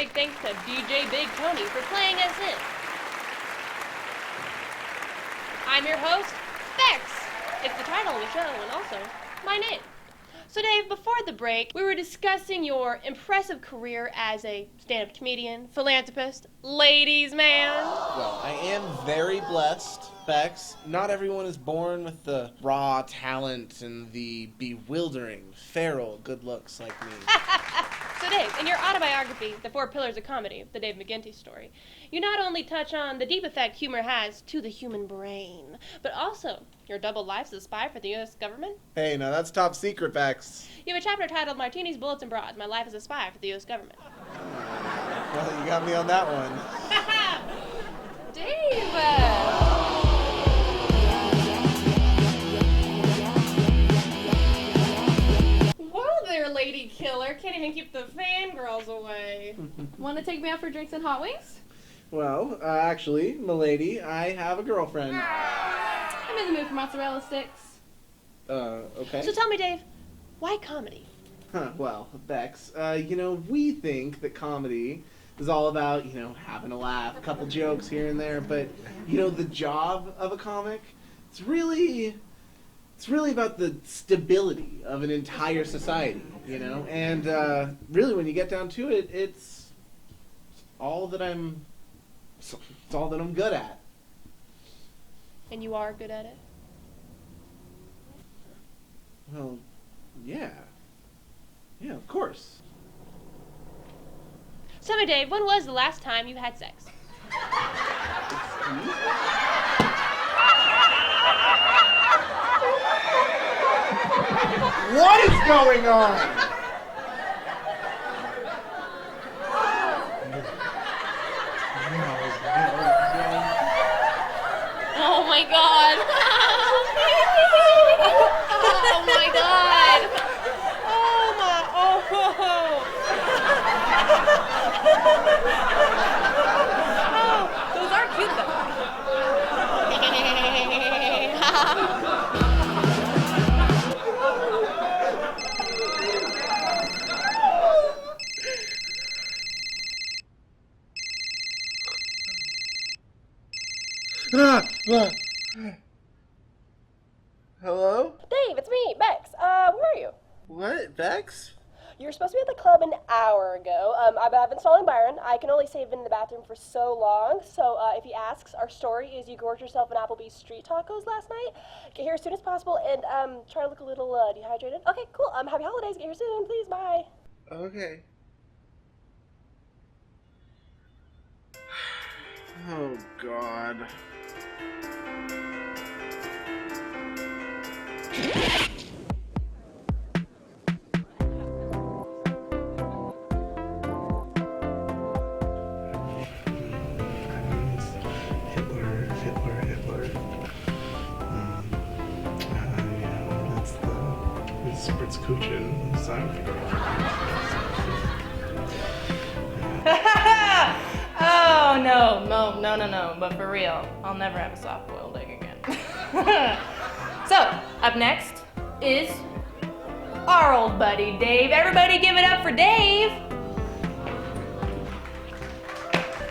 big thanks to DJ Big Tony for playing us in. I'm your host, Bex. It's the title of the show and also my name. So Dave, before the break, we were discussing your impressive career as a stand-up comedian, philanthropist, ladies' man. Well, I am very blessed, Bex. Not everyone is born with the raw talent and the bewildering, feral good looks like me. So Dave, in your autobiography, The Four Pillars of Comedy, The Dave McGinty Story, you not only touch on the deep effect humor has to the human brain, but also your double lives as a spy for the U.S. government. Hey, now that's top secret, Bex. You have a chapter titled Martinis, Bullets, and Broads, My Life as a Spy for the U.S. government. Well, you got me on that one. Dave! Lady killer. Can't even keep the fangirls away. Want to take me out for drinks and hot wings? Well, actually, milady, I have a girlfriend. I'm in the mood for mozzarella sticks. Okay. So tell me, Dave, why comedy? Well, Bex, we think that comedy is all about, having a laugh, a couple jokes here and there, but, the job of a comic, it's really about the stability of an entire society, and really when you get down to it, it's all that I'm good at. And you are good at it? Well, yeah. Yeah, of course. So, Dave, when was the last time you had sex? Excuse me? What is going on? Oh my god! Oh my god! Oh my! Oh! Oh, those are cute Hello? Dave, it's me, Bex. Where are you? What, Bex? You were supposed to be at the club an hour ago. I've been stalling Byron. I can only save in the bathroom for so long. So if he asks, our story is you gorged yourself in Applebee's street tacos last night. Get here as soon as possible and try to look a little dehydrated. Okay, cool. Happy holidays. Get here soon, please. Bye. Okay. Oh, God. Hitler. Yeah, that's the Spritz Kuchen sign. Oh, no. But for real, I'll never have a soft-boiled egg again. So, up next is our old buddy, Dave. Everybody give it up for Dave.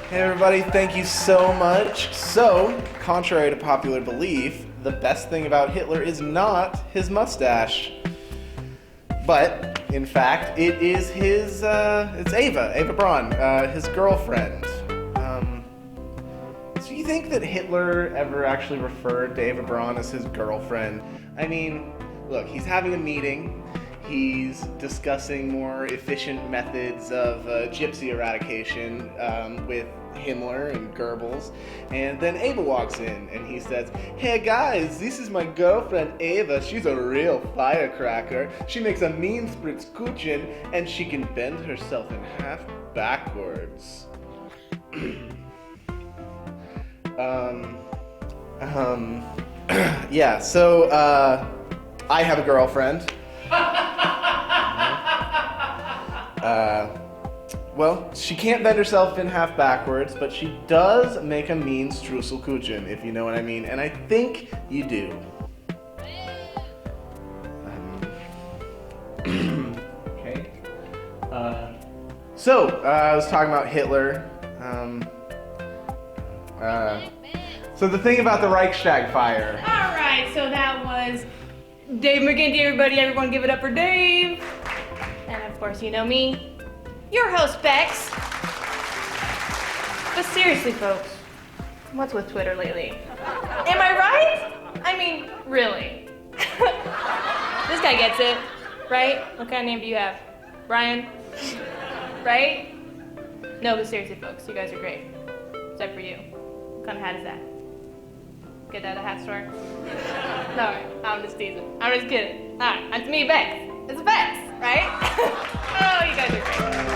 Hey everybody, thank you so much. So, contrary to popular belief, the best thing about Hitler is not his mustache. But, in fact, it is his, it's Ava Braun, his girlfriend. So you think that Hitler ever actually referred to Ava Braun as his girlfriend? I mean, look, he's having a meeting. He's discussing more efficient methods of gypsy eradication with Himmler and Goebbels, and then Ava walks in and he says, "Hey guys, this is my girlfriend Ava. She's a real firecracker. She makes a mean Spritz Kuchen and she can bend herself in half backwards." Yeah, so I have a girlfriend. Well, she can't bend herself in half backwards, but she does make a mean Strudselkuchen, if you know what I mean, and I think you do. Okay. So, I was talking about Hitler. So the thing about the Reichstag fire. All right, so that was Dave McGinty, everybody. Everyone give it up for Dave. And of course, you know me, your host, Bex. But seriously, folks, what's with Twitter lately? Am I right? I mean, really. This guy gets it, right? What kind of name do you have? Brian? Right? No, but seriously, folks, you guys are great. Except for you. What kind of hat is that? Get that at a hat store? No, I'm just teasing. I'm just kidding. Alright, that's me, Bex. It's Bex, right? Oh, you guys are great.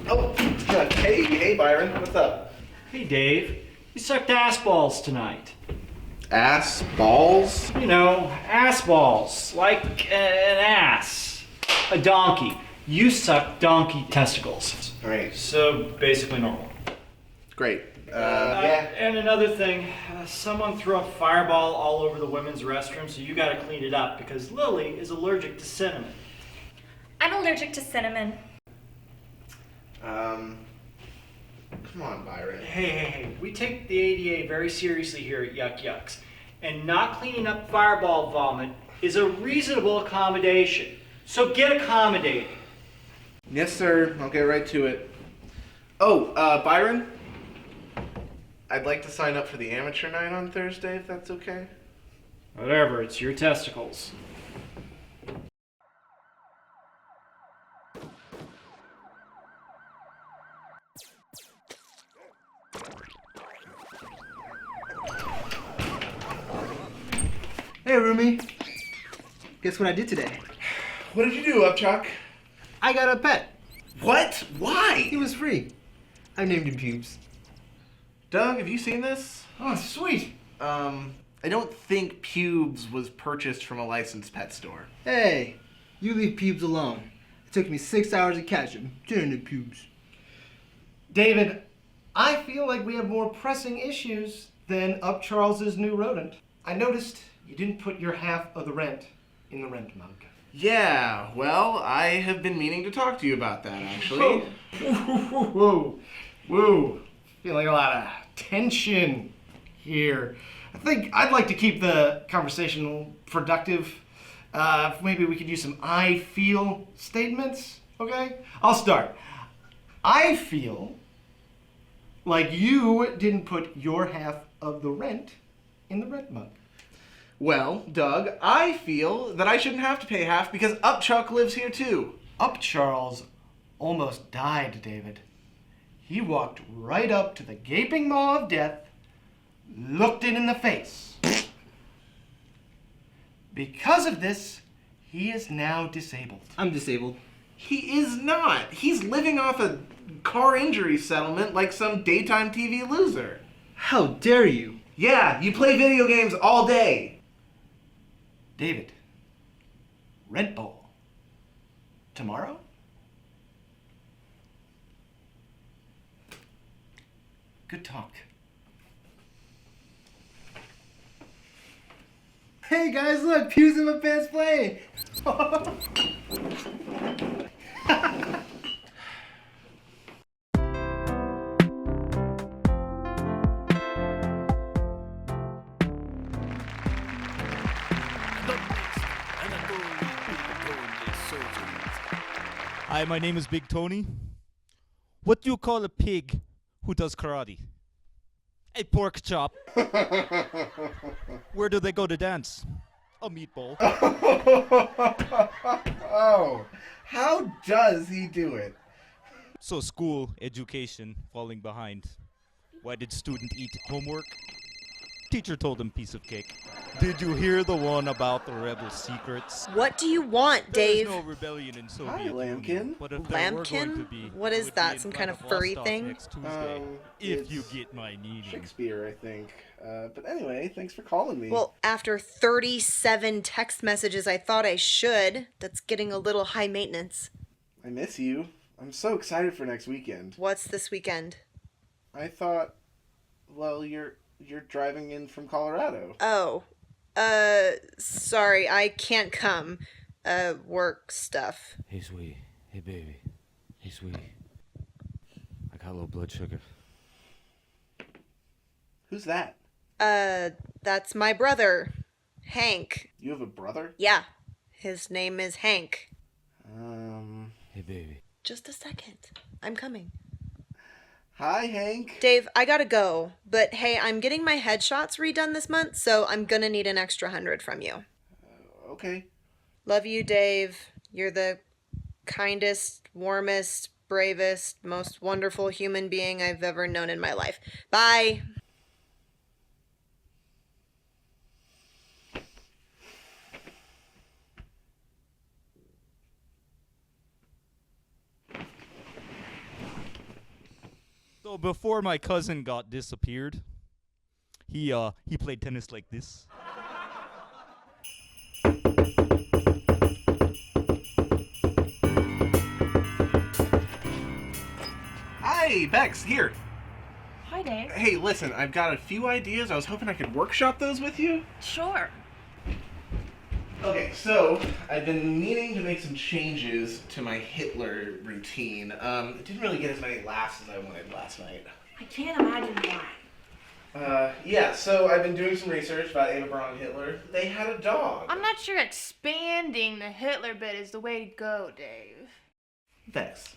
Oh, hey Byron, what's up? Hey Dave, you sucked ass balls tonight. Ass balls? You know, ass balls, like an ass, a donkey. You suck donkey testicles. Right. So basically normal. Great. And another thing, someone threw a fireball all over the women's restroom, so you gotta clean it up because Lily is allergic to cinnamon. I'm allergic to cinnamon. Come on, Byron. Hey, we take the ADA very seriously here at Yuck Yucks, and not cleaning up fireball vomit is a reasonable accommodation. So get accommodating. Yes, sir. I'll get right to it. Oh, Byron? I'd like to sign up for the amateur night on Thursday, if that's okay. Whatever, it's your testicles. Hey, roomie. Guess what I did today? What did you do, Upchuck? I got a pet. What? Why? He was free. I named him Pubes. Doug, have you seen this? Oh, sweet. I don't think Pubes was purchased from a licensed pet store. Hey, you leave Pubes alone. It took me 6 hours to catch him. Turn to Pubes. David, I feel like we have more pressing issues than Up Charles's new rodent. I noticed you didn't put your half of the rent in the rent mug. Yeah, well, I have been meaning to talk to you about that, actually. Whoa. Feeling a lot of tension here. I think I'd like to keep the conversation productive. Maybe we could use some I feel statements, okay? I'll start. I feel like you didn't put your half of the rent in the rent mug. Well, Doug, I feel that I shouldn't have to pay half because Upchuck lives here too. Up Charles almost died, David. He walked right up to the gaping maw of death, looked it in the face. Because of this, he is now disabled. I'm disabled. He is not. He's living off a car injury settlement like some daytime TV loser. How dare you? Yeah, you play video games all day. David, Red Bull. Tomorrow? Good talk. Hey guys, look, Pubes in my pants playing. Hi, my name is Big Tony. What do you call a pig who does karate? A pork chop. Where do they go to dance? A meatball. Oh, how does he do it? So school, education, falling behind. Why did student eat homework? Teacher told him piece of cake. Did you hear the one about the rebel secrets? What do you want, Dave? There's no rebellion in Soviet Hi, Lambkin. Union, but if there were going to Lambkin? be, What it is would that, be in some kind of Vladivostok furry thing? next Tuesday, if you it's get my meaning. Shakespeare, I think. But anyway, thanks for calling me. Well, after 37 text messages, I thought I should. That's getting a little high maintenance. I miss you. I'm so excited for next weekend. What's this weekend? I thought, well, you're driving in from Colorado. Oh. Sorry, I can't come. Work stuff. Hey, sweetie. Hey, baby. Hey, sweetie. I got low blood sugar. Who's that? That's my brother, Hank. You have a brother? Yeah, his name is Hank. Hey, baby. Just a second. I'm coming. Hi, Hank. Dave, I gotta go. But hey, I'm getting my headshots redone this month, so I'm gonna need an extra 100 from you. Okay. Love you, Dave. You're the kindest, warmest, bravest, most wonderful human being I've ever known in my life. Bye. So before my cousin got disappeared, he played tennis like this. Hi, Bex, here. Hi, Dave. Hey, listen, I've got a few ideas. I was hoping I could workshop those with you. Sure. Okay, so I've been meaning to make some changes to my Hitler routine. It didn't really get as many laughs as I wanted last night. I can't imagine why. Yeah, so I've been doing some research about Eva Braun and Hitler. They had a dog. I'm not sure expanding the Hitler bit is the way to go, Dave. Bex,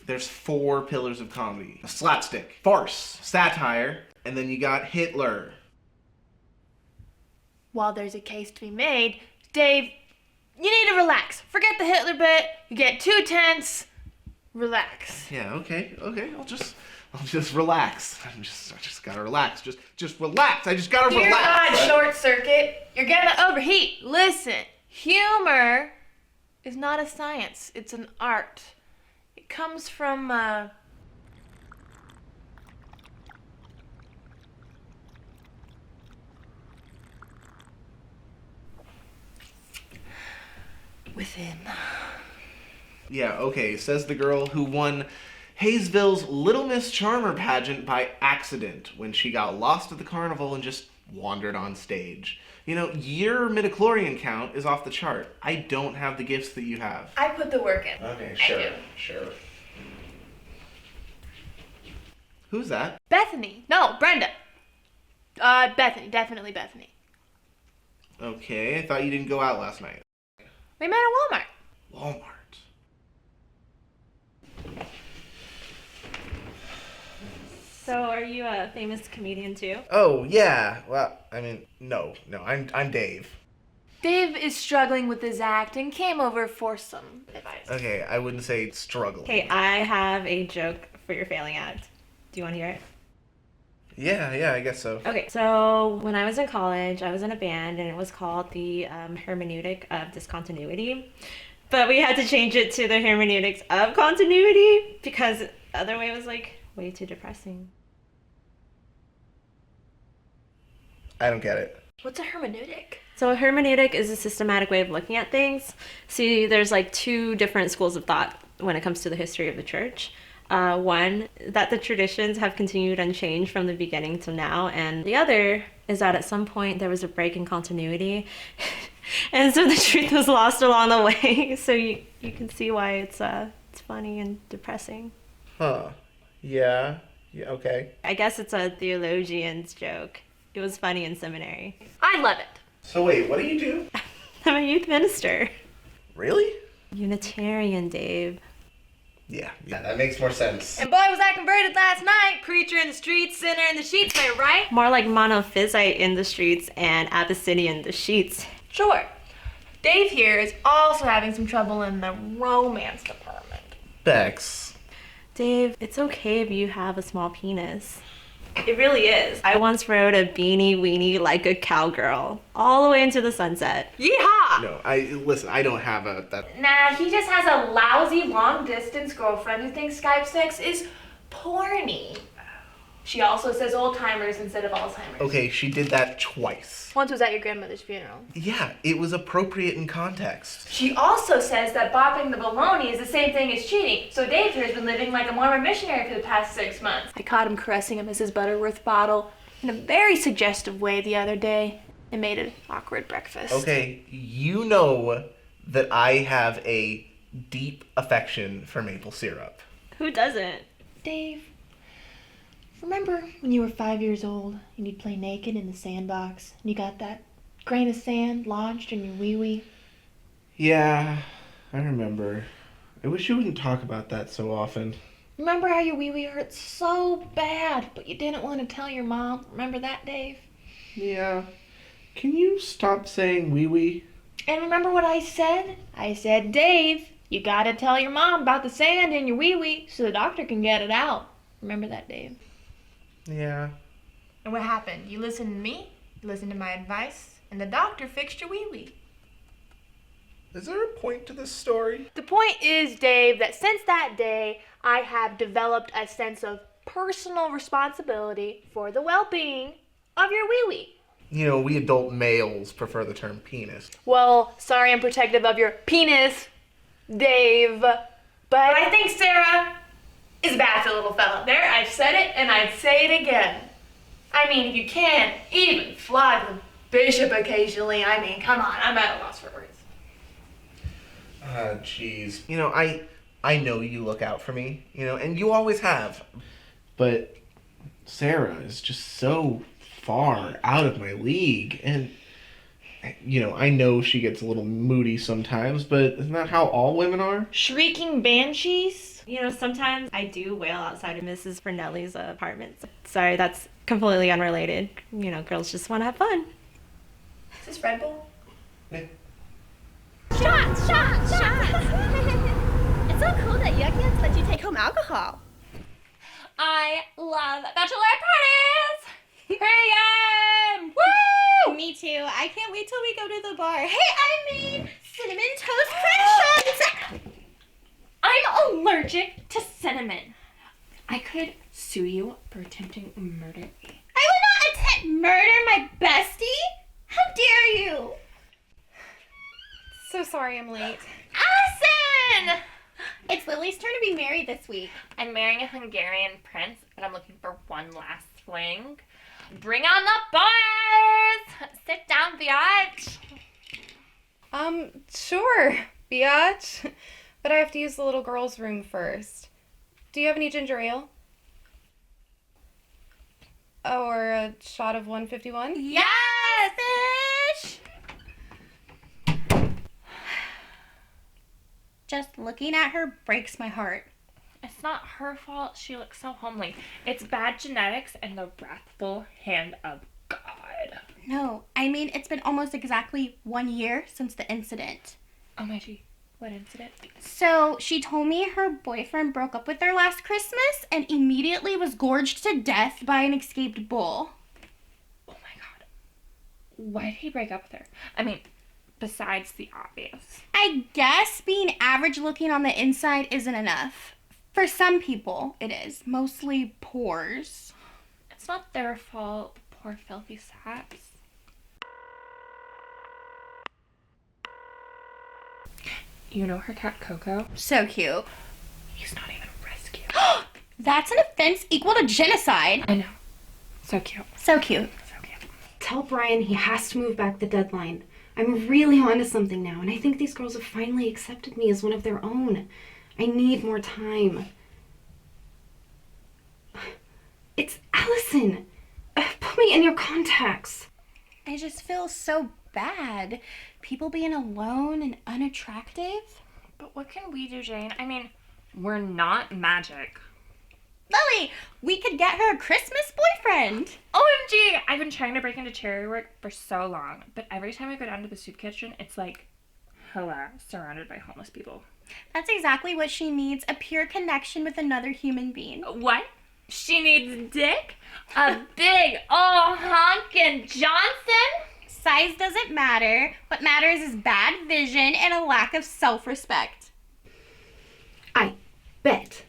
there's 4 pillars of comedy. A slapstick, farce, satire, and then you got Hitler. While there's a case to be made, Dave, you need to relax. Forget the Hitler bit. You get too tense. Relax. Yeah, okay. I'll just relax. I just gotta relax. Just relax. I just gotta Dear relax. God, short circuit. You're gonna overheat. Listen, humor is not a science. It's an art. It comes from, within. Yeah, okay, says the girl who won Hayesville's Little Miss Charmer pageant by accident when she got lost at the carnival and just wandered on stage. You know, your midichlorian count is off the chart. I don't have the gifts that you have. I put the work in. Okay, I sure. Who's that? Bethany. No, Brenda. Bethany. Definitely Bethany. Okay, I thought you didn't go out last night. We met at Walmart. Walmart. So, are you a famous comedian too? Oh, yeah. Well, I mean, no, I'm Dave. Dave is struggling with his act and came over for some advice. Okay, I wouldn't say struggle. Hey, I have a joke for your failing act. Do you want to hear it? Yeah, I guess so. Okay, so when I was in college, I was in a band and it was called the hermeneutic of discontinuity. But we had to change it to the hermeneutics of continuity because the other way was like way too depressing. I don't get it. What's a hermeneutic? So a hermeneutic is a systematic way of looking at things. See, there's like 2 different schools of thought when it comes to the history of the church. One, that the traditions have continued unchanged from the beginning to now, and the other is that at some point there was a break in continuity, and so the truth was lost along the way. So you can see why it's funny and depressing. Huh. Yeah, okay. I guess it's a theologian's joke. It was funny in seminary. I love it. So wait, what do you do? I'm a youth minister. Really? Unitarian, Dave. Yeah, that makes more sense. And boy, was I converted last night. Preacher in the streets, sinner in the sheets, am I right? More like monophysite in the streets and Abyssinian in the sheets. Sure. Dave here is also having some trouble in the romance department. Bex. Dave, it's okay if you have a small penis. It really is. I once rode a beanie weenie like a cowgirl all the way into the sunset. Yeehaw! No, I don't have that. Nah, he just has a lousy long-distance girlfriend who thinks Skype sex is porny. She also says old-timers instead of Alzheimer's. Okay, she did that twice. Once was at your grandmother's funeral. Yeah, it was appropriate in context. She also says that bopping the baloney is the same thing as cheating, so Dave here has been living like a Mormon missionary for the past 6 months. I caught him caressing a Mrs. Butterworth bottle in a very suggestive way the other day and made an awkward breakfast. Okay, you know that I have a deep affection for maple syrup. Who doesn't? Dave, remember when you were 5 years old and you'd play naked in the sandbox and you got that grain of sand lodged in your wee-wee? Yeah, I remember. I wish you wouldn't talk about that so often. Remember how your wee-wee hurt so bad, but you didn't want to tell your mom? Remember that, Dave? Yeah. Can you stop saying wee-wee? And remember what I said? I said, Dave, you gotta tell your mom about the sand in your wee-wee so the doctor can get it out. Remember that, Dave? Yeah. And what happened? You listened to me, you listened to my advice, and the doctor fixed your wee-wee. Is there a point to this story? The point is, Dave, that since that day, I have developed a sense of personal responsibility for the well-being of your wee-wee. You know, we adult males prefer the term penis. Well, sorry I'm protective of your penis, Dave, but I think Sarah is bad for the little fella. There, I've said it and I'd say it again. I mean, if you can't even flog the bishop occasionally, I mean, come on, I'm at a loss for words. Jeez. You know, I know you look out for me, you know, and you always have. But Sarah is just so far out of my league, and you know, I know she gets a little moody sometimes, but isn't that how all women are? Shrieking banshees? You know, sometimes I do wail outside of Mrs. Brunelli's apartment. Sorry, that's completely unrelated. You know, girls just want to have fun. Is this Red Bull? Yeah. Shots! Shots! Shots! It's so cool that Yuck Yucks let you take home alcohol. I love bachelorette parties! Here I am! Woo! Me too. I can't wait till we go to the bar. Hey, I made cinnamon toast crunch. I'm allergic to cinnamon. I could sue you for attempting murder. I will not attempt murder my bestie. How dare you? So sorry I'm late. Allison! It's Lily's turn to be married this week. I'm marrying a Hungarian prince, but I'm looking for one last fling. Bring on the boys! Sit down, biatch. Sure, biatch. But I have to use the little girl's room first. Do you have any ginger ale? Or a shot of 151? Yes, fish! Just looking at her breaks my heart. It's not her fault she looks so homely. It's bad genetics and the wrathful hand of God. No, I mean, it's been almost exactly 1 year since the incident. Oh my gee, what incident? So, she told me her boyfriend broke up with her last Christmas and immediately was gorged to death by an escaped bull. Oh my God. Why did he break up with her? I mean, besides the obvious. I guess being average looking on the inside isn't enough. For some people, it is. Mostly pores. It's not their fault, poor filthy saps. You know her cat Coco? So cute. He's not even rescued. That's an offense equal to genocide. I know. So cute. So cute. So cute. Tell Brian he has to move back the deadline. I'm really onto something now, and I think these girls have finally accepted me as one of their own. I need more time. It's Allison. Put me in your contacts. I just feel so bad. People being alone and unattractive. But what can we do, Jane? I mean, we're not magic. Lily, we could get her a Christmas boyfriend. OMG! I've been trying to break into charity work for so long, but every time I go down to the soup kitchen, it's like, hella surrounded by homeless people. That's exactly what she needs, a pure connection with another human being. What? She needs dick, a big ol' honkin' Johnson. Size doesn't matter. What matters is bad vision and a lack of self-respect. I bet.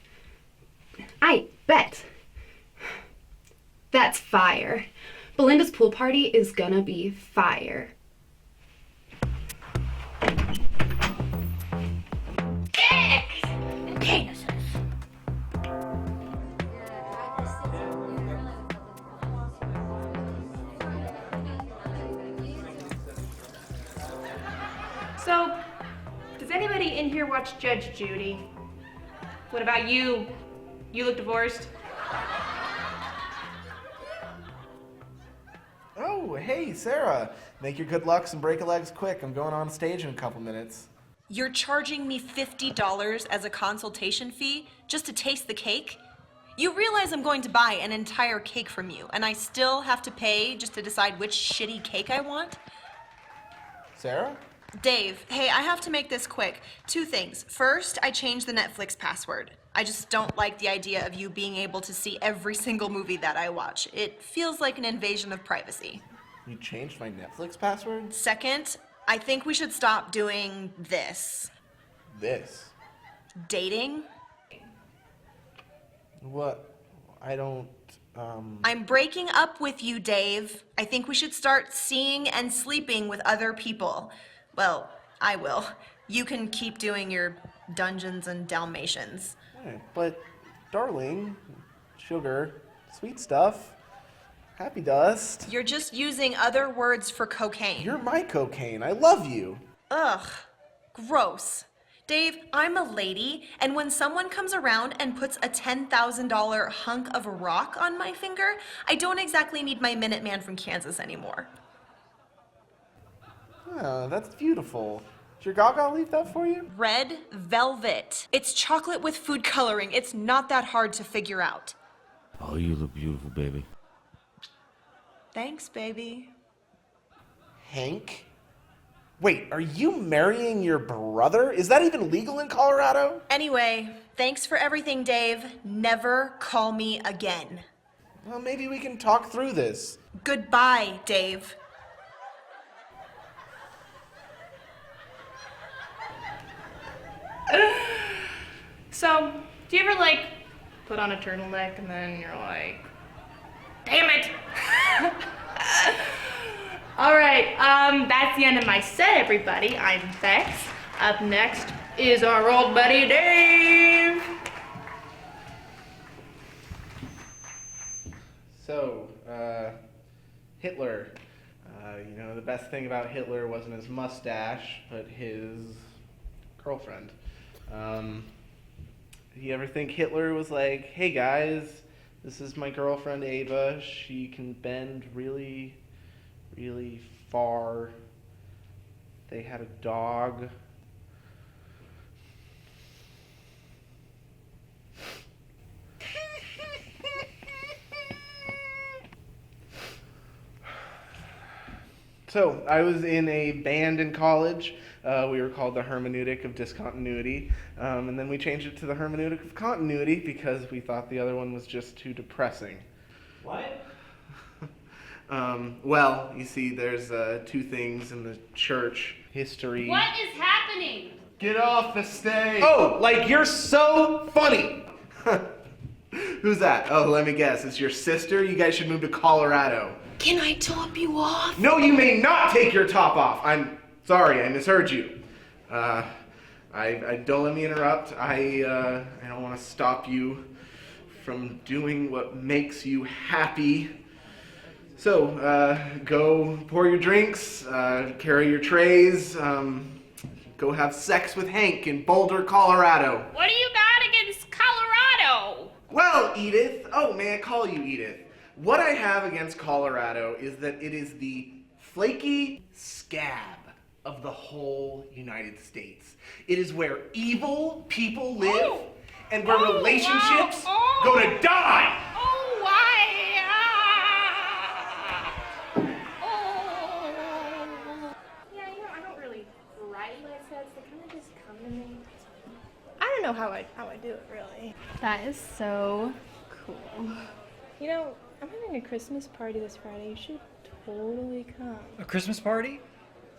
That's fire. Belinda's pool party is gonna be fire. Dicks! Penises. So, does anybody in here watch Judge Judy? What about you? You look divorced? Oh, hey, Sarah. Make your good lucks and break a legs quick. I'm going on stage in a couple minutes. You're charging me $50 as a consultation fee just to taste the cake? You realize I'm going to buy an entire cake from you, and I still have to pay just to decide which shitty cake I want? Sarah? Dave, hey, I have to make this quick. 2 things. First, I changed the Netflix password. I just don't like the idea of you being able to see every single movie that I watch. It feels like an invasion of privacy. You changed my Netflix password? Second, I think we should stop doing this. This? Dating? What? I don't, I'm breaking up with you, Dave. I think we should start seeing and sleeping with other people. Well, I will. You can keep doing your Dungeons and Dalmatians. Right, but, darling, sugar, sweet stuff, happy dust. You're just using other words for cocaine. You're my cocaine. I love you. Ugh, gross. Dave, I'm a lady, and when someone comes around and puts a $10,000 hunk of rock on my finger, I don't exactly need my Minuteman from Kansas anymore. Oh, that's beautiful. Did your Gaga leave that for you? Red velvet. It's chocolate with food coloring. It's not that hard to figure out. Oh, you look beautiful, baby. Thanks, baby. Hank? Wait, are you marrying your brother? Is that even legal in Colorado? Anyway, thanks for everything, Dave. Never call me again. Well, maybe we can talk through this. Goodbye, Dave. So, do you ever, like, put on a turtleneck and then you're like, damn it! Alright, that's the end of my set, everybody. I'm Bex. Up next is our old buddy, Dave! So, Hitler. The best thing about Hitler wasn't his mustache, but his girlfriend. You ever think Hitler was like, hey guys, this is my girlfriend Ava, she can bend really, really far. They had a dog. So, I was in a band in college. We were called the Hermeneutic of Discontinuity, and then we changed it to the Hermeneutic of Continuity because we thought the other one was just too depressing. What? Well, you see, there's 2 things in the church history. What is happening? Get off the stage! Oh, like you're so funny! Who's that? Oh, let me guess. It's your sister? You guys should move to Colorado. Can I top you off? No, you may not take your top off. I'm sorry, I misheard you. I don't let me interrupt. I don't want to stop you from doing what makes you happy. So, go pour your drinks, carry your trays, go have sex with Hank in Boulder, Colorado. What do you got against Colorado? Well, Edith, oh, may I call you Edith? What I have against Colorado is that it is the flaky scab of the whole United States. It is where evil people live and where relationships go to die. Oh, why? Yeah, I don't really write my sets. They kind of just come to me. I don't know how I do it, really. That is so cool. You know, I'm having a Christmas party this Friday. You should totally come. A Christmas party?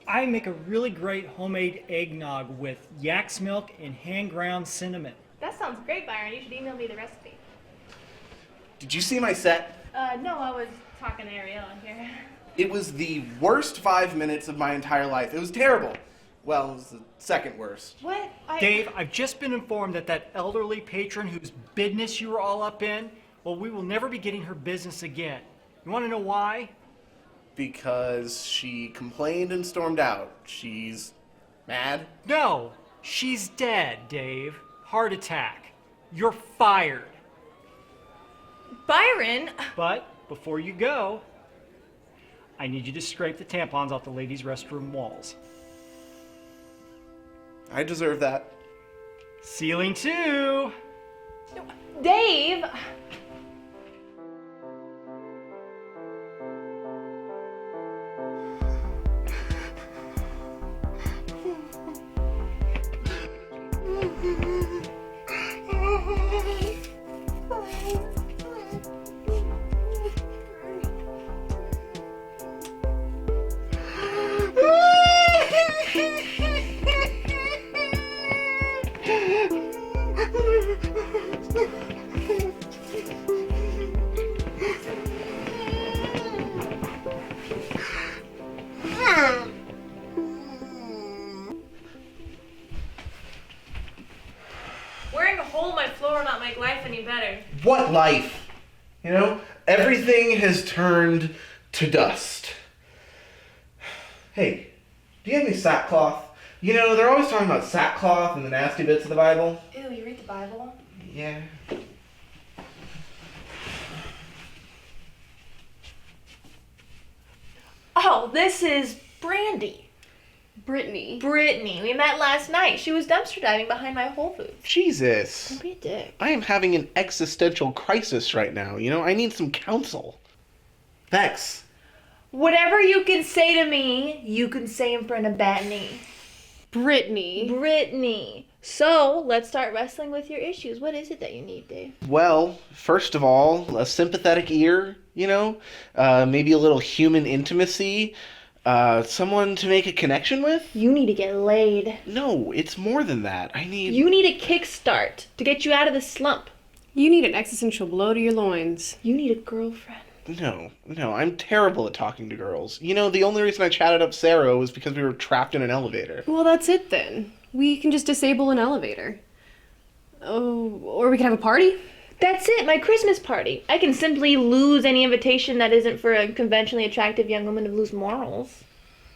I make a really great homemade eggnog with yak's milk and hand-ground cinnamon. That sounds great, Byron. You should email me the recipe. Did you see my set? No, I was talking to Ariel in here. It was the worst 5 minutes of my entire life. It was terrible. Well, it was the second worst. What? Dave, I've just been informed that elderly patron whose business you were all up in, well, we will never be getting her business again. You want to know why? Because she complained and stormed out. She's mad? No, she's dead, Dave. Heart attack. You're fired. Byron! But before you go, I need you to scrape the tampons off the ladies' restroom walls. I deserve that. Ceiling 2! Dave! Wearing a hole in my floor will not make life any better. What life? You know, everything has turned to dust. Hey, do you have any sackcloth? You know, they're always talking about sackcloth and the nasty bits of the Bible. Ew, you read the Bible? Yeah. Oh, this is Brandy. Brittany. Brittany. We met last night. She was dumpster diving behind my Whole Foods. Jesus. Don't be a dick. I am having an existential crisis right now. You know, I need some counsel. Vex. Whatever you can say to me, you can say in front of Brittany. Brittany. So, let's start wrestling with your issues. What is it that you need, Dave? Well, first of all, a sympathetic ear, you know? Maybe a little human intimacy. Someone to make a connection with? You need to get laid. No, it's more than that. You need a kickstart to get you out of the slump. You need an existential blow to your loins. You need a girlfriend. No, I'm terrible at talking to girls. You know, the only reason I chatted up Sarah was because we were trapped in an elevator. Well, that's it then. We can just disable an elevator. Oh, or we can have a party. That's it, my Christmas party. I can simply lose any invitation that isn't for a conventionally attractive young woman to lose morals.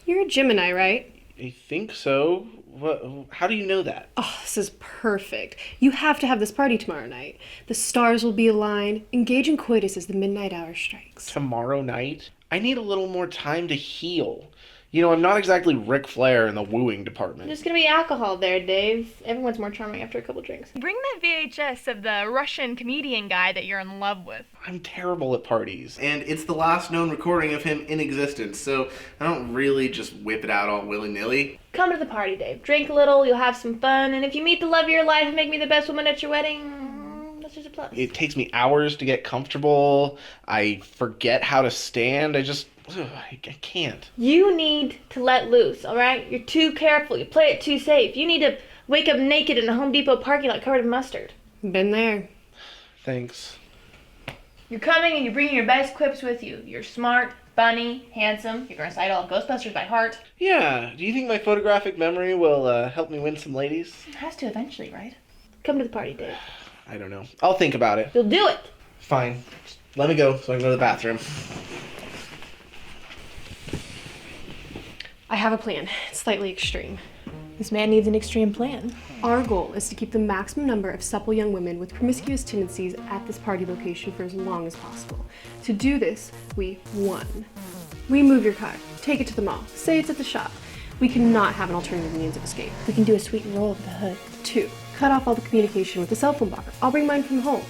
You're a Gemini, right? I think so. What? How do you know that? Oh, this is perfect. You have to have this party tomorrow night. The stars will be aligned. Engage in coitus as the midnight hour strikes. Tomorrow night? I need a little more time to heal. You know, I'm not exactly Ric Flair in the wooing department. There's gonna be alcohol there, Dave. Everyone's more charming after a couple drinks. Bring that VHS of the Russian comedian guy that you're in love with. I'm terrible at parties. And it's the last known recording of him in existence, so I don't really just whip it out all willy-nilly. Come to the party, Dave. Drink a little, you'll have some fun, and if you meet the love of your life and make me the best woman at your wedding, that's just a plus. It takes me hours to get comfortable. I forget how to stand. I can't. You need to let loose, alright? You're too careful. You play it too safe. You need to wake up naked in a Home Depot parking lot covered in mustard. Been there. Thanks. You're coming and you're bringing your best quips with you. You're smart, funny, handsome. You're gonna recite all of Ghostbusters by heart. Yeah. Do you think my photographic memory will help me win some ladies? It has to eventually, right? Come to the party, Dave. I don't know. I'll think about it. You'll do it. Fine. Just let me go so I can go to the bathroom. I have a plan. It's slightly extreme. This man needs an extreme plan. Our goal is to keep the maximum number of supple young women with promiscuous tendencies at this party location for as long as possible. To do this, we 1. Remove your car. Take it to the mall. Say it's at the shop. We cannot have an alternative means of escape. We can do a sweet roll of the hood. 2. Cut off all the communication with the cell phone blocker. I'll bring mine from home.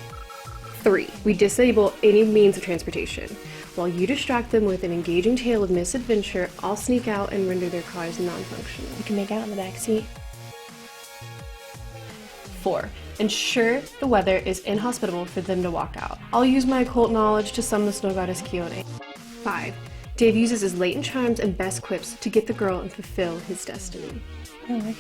3. We disable any means of transportation. While you distract them with an engaging tale of misadventure, I'll sneak out and render their cars non-functional. You can make out in the back seat. 4. Ensure the weather is inhospitable for them to walk out. I'll use my occult knowledge to summon the snow goddess Kione. 5. Dave uses his latent charms and best quips to get the girl and fulfill his destiny. Oh, okay.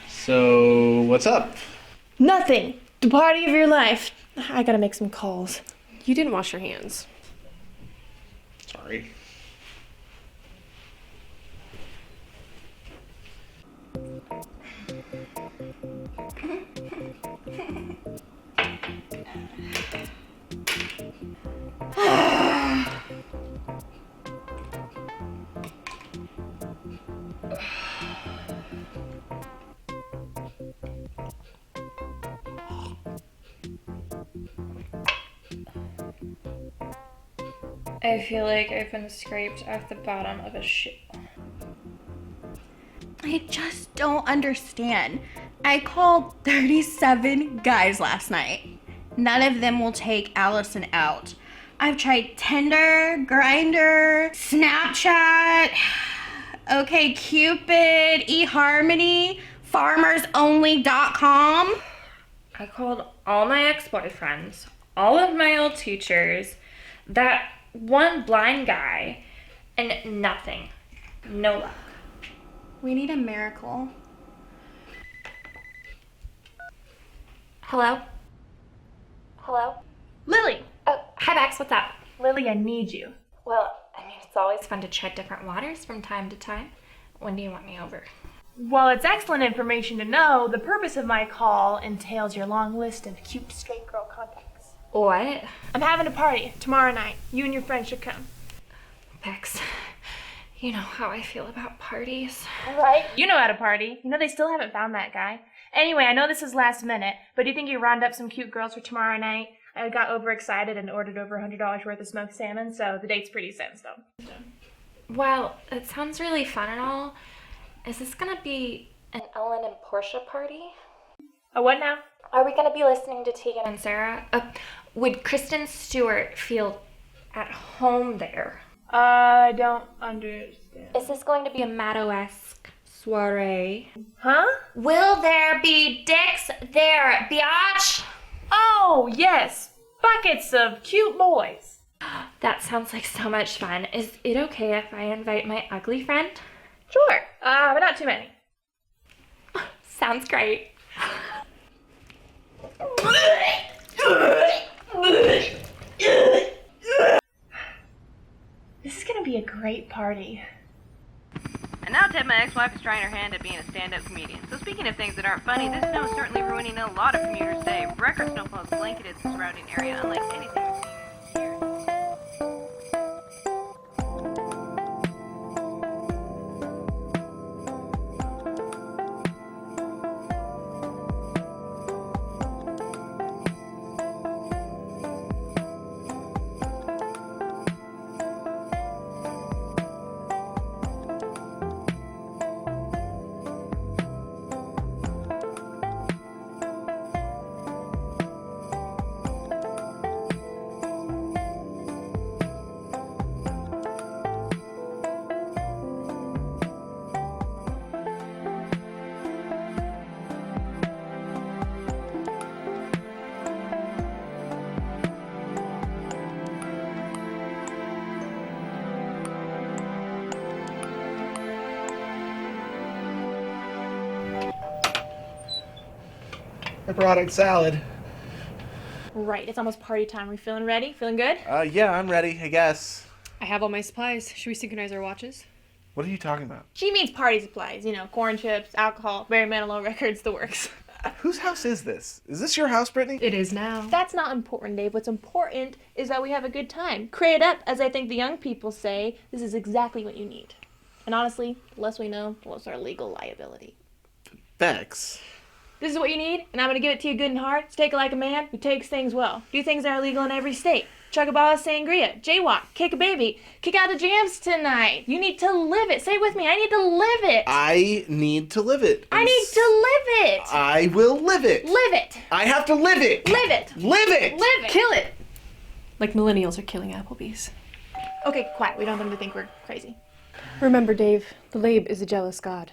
So, what's up? Nothing. The party of your life. I gotta make some calls. You didn't wash your hands. Sorry. I feel like I've been scraped off the bottom of a shit. I just don't understand. I called 37 guys last night. None of them will take Allison out. I've tried Tinder, Grindr, Snapchat, OkCupid, eHarmony, FarmersOnly.com. I called all my ex-boyfriends, all of my old teachers, that one blind guy, and nothing. No luck. We need a miracle. Hello? Hello? Lily! Oh, hi Bex, what's up? Lily, I need you. Well, I mean, it's always fun to tread different waters from time to time. When do you want me over? While it's excellent information to know, the purpose of my call entails your long list of cute straight girl contacts. What? I'm having a party tomorrow night. You and your friends should come. Bex, you know how I feel about parties. Right? You know how to party. You know they still haven't found that guy. Anyway, I know this is last minute, but do you think you round up some cute girls for tomorrow night? I got overexcited and ordered over $100 worth of smoked salmon, so the date's pretty set in stone. Well, it sounds really fun and all. Is this gonna be an Ellen and Portia party? A what now? Are we gonna be listening to Tegan and Sarah? Would Kristen Stewart feel at home there? I don't understand. Is this going to be a Maddo-esque soiree? Huh? Will there be dicks there, biatch? Oh, yes. Buckets of cute boys. That sounds like so much fun. Is it okay if I invite my ugly friend? Sure. But not too many. Sounds great. This is gonna be a great party. And now Ted, my ex-wife, is trying her hand at being a stand-up comedian. So speaking of things that aren't funny, this snow is certainly ruining a lot of commuters' day. Record snowfall has blanketed the surrounding area, unlike anything we've seen in years. I brought out salad. Right, it's almost party time. Are we feeling ready? Feeling good? Yeah, I'm ready, I guess. I have all my supplies. Should we synchronize our watches? What are you talking about? She means party supplies. You know, corn chips, alcohol, Barry Manilow records, the works. Whose house is this? Is this your house, Brittany? It is now. That's not important, Dave. What's important is that we have a good time. Cray it up, as I think the young people say. This is exactly what you need. And honestly, the less we know, the less our legal liability. Bex. This is what you need, and I'm going to give it to you good and hard. So take it like a man who takes things well. Do things that are legal in every state. Chug a bottle of sangria, jaywalk, kick a baby, kick out the jams tonight. You need to live it. Say it with me. I need to live it. I need to live it. I need to live it. I will live it. Live it. I have to live it. Live it. Live it. Live it. Kill it! Like millennials are killing Applebee's. Okay, quiet. We don't want them to think we're crazy. Remember, Dave, the Labe is a jealous god.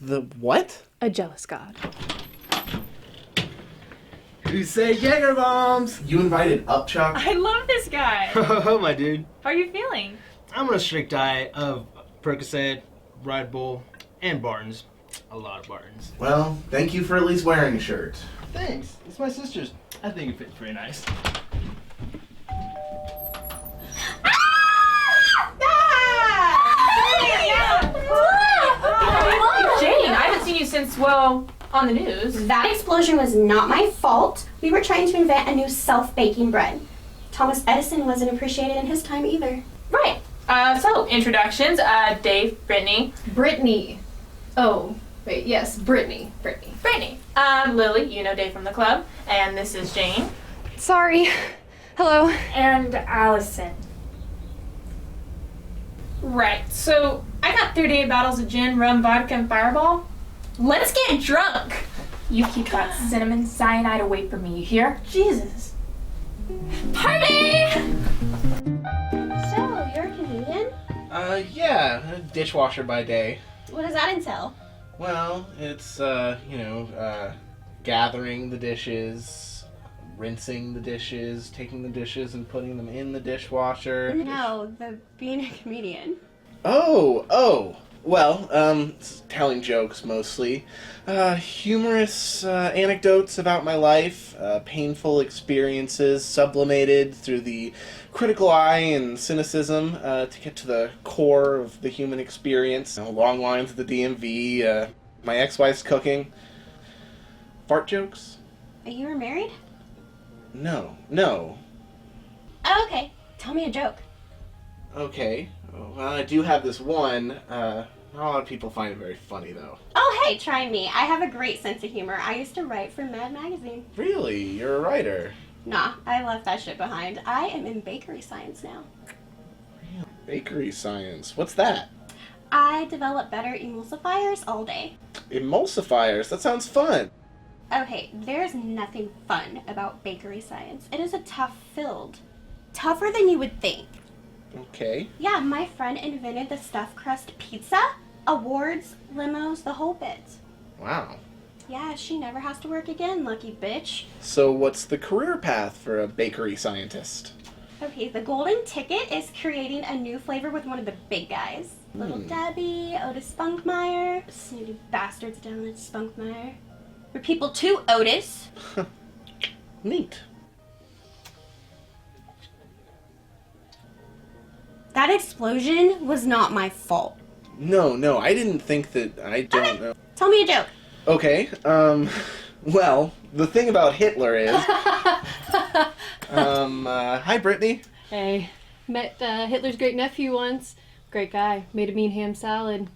The what? A jealous god. Who say Jaeger bombs? You invited up, Chuck? I love this guy. Oh, my dude. How are you feeling? I'm on a strict diet of Percocet, Red Bull, and Bartons. A lot of Bartons. Well, thank you for at least wearing a shirt. Thanks. It's my sister's. I think it fits pretty nice. Jane, I haven't seen you since, well, on the news. That explosion was not my fault. We were trying to invent a new self-baking bread. Thomas Edison wasn't appreciated in his time either. Right. So, introductions. Dave, Brittany. Brittany. Oh, wait, yes, Brittany. Brittany. Lily, you know Dave from the club. And this is Jane. Sorry. Hello. And Allison. Right, so I got 38 bottles of gin, rum, vodka, and Fireball. Let's get drunk! You keep that cinnamon cyanide away from me, you hear? Jesus. Party! So, you're a comedian? Yeah, a dishwasher by day. What does that entail? Well, it's, gathering the dishes, rinsing the dishes, taking the dishes and putting them in the dishwasher. No, being a comedian. Oh, well, telling jokes mostly. Humorous anecdotes about my life, painful experiences sublimated through the critical eye and cynicism to get to the core of the human experience. Long lines of the DMV, my ex-wife's cooking. Fart jokes? You were married? No. Oh, okay. Tell me a joke. Okay. Well, I do have this one. Not a lot of people find it very funny, though. Oh, hey, try me. I have a great sense of humor. I used to write for Mad Magazine. Really? You're a writer? Nah, I left that shit behind. I am in bakery science now. Bakery science? What's that? I develop better emulsifiers all day. Emulsifiers? That sounds fun. Okay, there's nothing fun about bakery science. It is a tough field. Tougher than you would think. Okay. Yeah, my friend invented the stuffed crust pizza. Awards, limos, the whole bit. Wow. Yeah, she never has to work again, lucky bitch. So what's the career path for a bakery scientist? Okay, the golden ticket is creating a new flavor with one of the big guys. Little Debbie, Otis Spunkmeyer, snooty bastards down at Spunkmeyer. We're people too, Otis. Neat. That explosion was not my fault. No, I didn't think that. I don't know. Tell me a joke. Okay, well, the thing about Hitler is... hi, Brittany. Hey, met Hitler's great-nephew once. Great guy. Made a mean ham salad.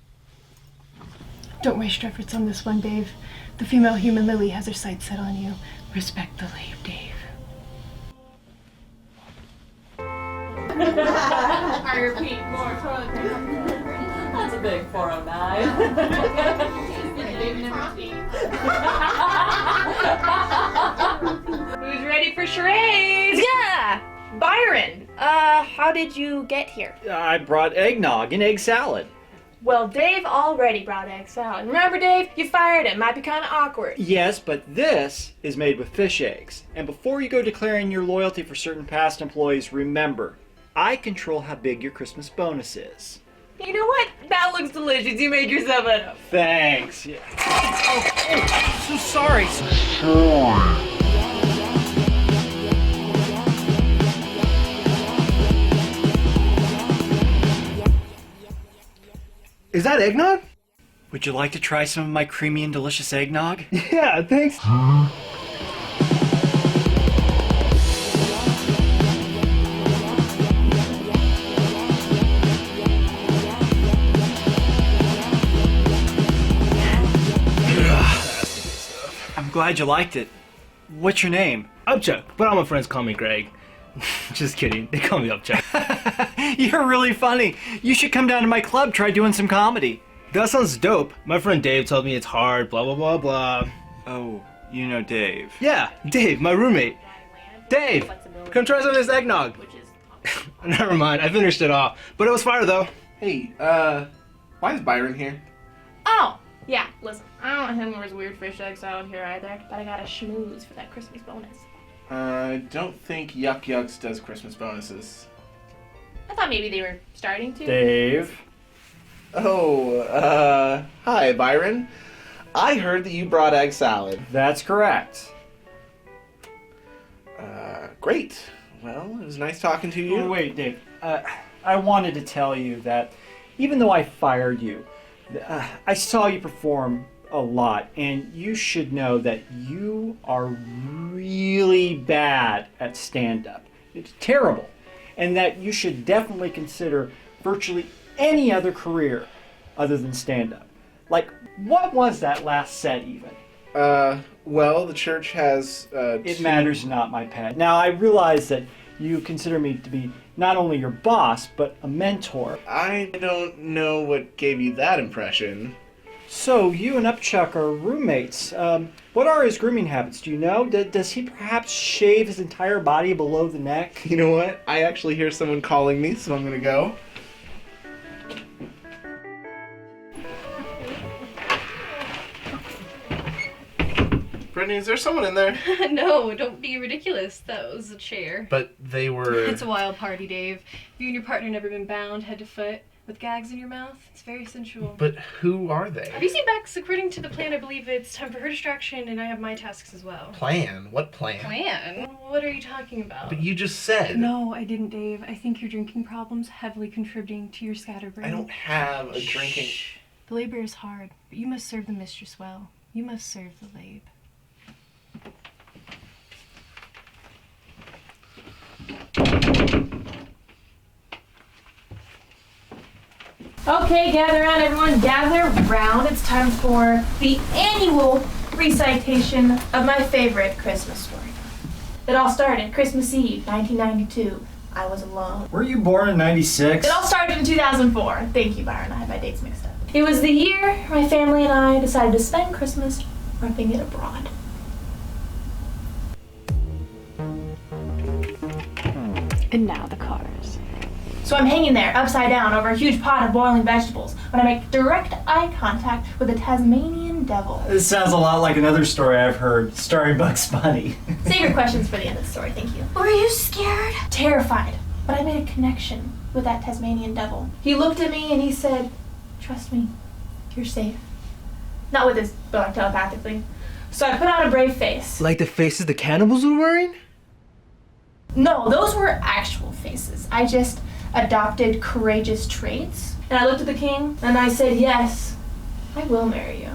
Don't waste your efforts on this one, Dave. The female human lily has her sights set on you. Respect the Labe, Dave. I repeat, more toilet paper. That's a big 409. Who's ready for charades? Yeah! Byron, how did you get here? I brought eggnog and egg salad. Well, Dave already brought egg salad. Remember, Dave? You fired him. Might be kind of awkward. Yes, but this is made with fish eggs. And before you go declaring your loyalty for certain past employees, remember, I control how big your Christmas bonus is. You know what? That looks delicious. You made yourself enough. Thanks. Yeah. Oh, so sorry. Is that eggnog? Would you like to try some of my creamy and delicious eggnog? Yeah, thanks. I'm glad you liked it. What's your name? Upchuck, but all my friends call me Greg. Just kidding, they call me Upchuck. You're really funny. You should come down to my club, try doing some comedy. That sounds dope. My friend Dave told me it's hard, blah, blah, blah, blah. Oh, you know Dave. Yeah, Dave, my roommate. Dave, come try some of this eggnog. Never mind, I finished it all. But it was fire, though. Hey, why is Byron here? Oh, yeah, listen, I don't want him or his weird fish egg salad here either, but I got a schmooze for that Christmas bonus. I don't think Yuck Yucks does Christmas bonuses. I thought maybe they were starting to. Dave. Oh, hi, Byron. I heard that you brought egg salad. That's correct. Great. Well, it was nice talking to you. Oh, wait, Dave. I wanted to tell you that even though I fired you, I saw you perform a lot, and you should know that you are really bad at stand-up. It's terrible. And that you should definitely consider virtually any other career other than stand-up. Like, what was that last set even? Well, the church has, It matters not, my pet. Now, I realize that you consider me to be not only your boss, but a mentor. I don't know what gave you that impression. So, you and Upchuck are roommates. What are his grooming habits? Do you know? Does he perhaps shave his entire body below the neck? You know what? I actually hear someone calling me, so I'm gonna go. Brittany, is there someone in there? No, don't be ridiculous. That was a chair. But they were... It's a wild party, Dave. You and your partner never been bound head to foot with gags in your mouth. It's very sensual. But who are they? Have you seen Bex? According to the plan, I believe it's time for her distraction, and I have my tasks as well. Plan? What plan? Plan? What are you talking about? But you just said... No, I didn't, Dave. I think your drinking problem's heavily contributing to your scatterbrain. I don't have a drinking... The labor is hard, but you must serve the mistress well. You must serve the labe. Okay, gather around, everyone. Gather round. It's time for the annual recitation of my favorite Christmas story. It all started Christmas Eve, 1992. I was alone. Were you born in 96? It all started in 2004. Thank you, Byron. I had my dates mixed up. It was the year my family and I decided to spend Christmas roughing it abroad. And now the cars. So I'm hanging there, upside down, over a huge pot of boiling vegetables, when I make direct eye contact with a Tasmanian devil. This sounds a lot like another story I've heard, starring Bugs Bunny. Save your questions for the end of the story, thank you. Were you scared? Terrified, but I made a connection with that Tasmanian devil. He looked at me and he said, "Trust me, you're safe." Not with his, but like telepathically. So I put on a brave face. Like the faces the cannibals were wearing? No, those were actual faces. I just adopted courageous traits. And I looked at the king and I said, "Yes, I will marry you."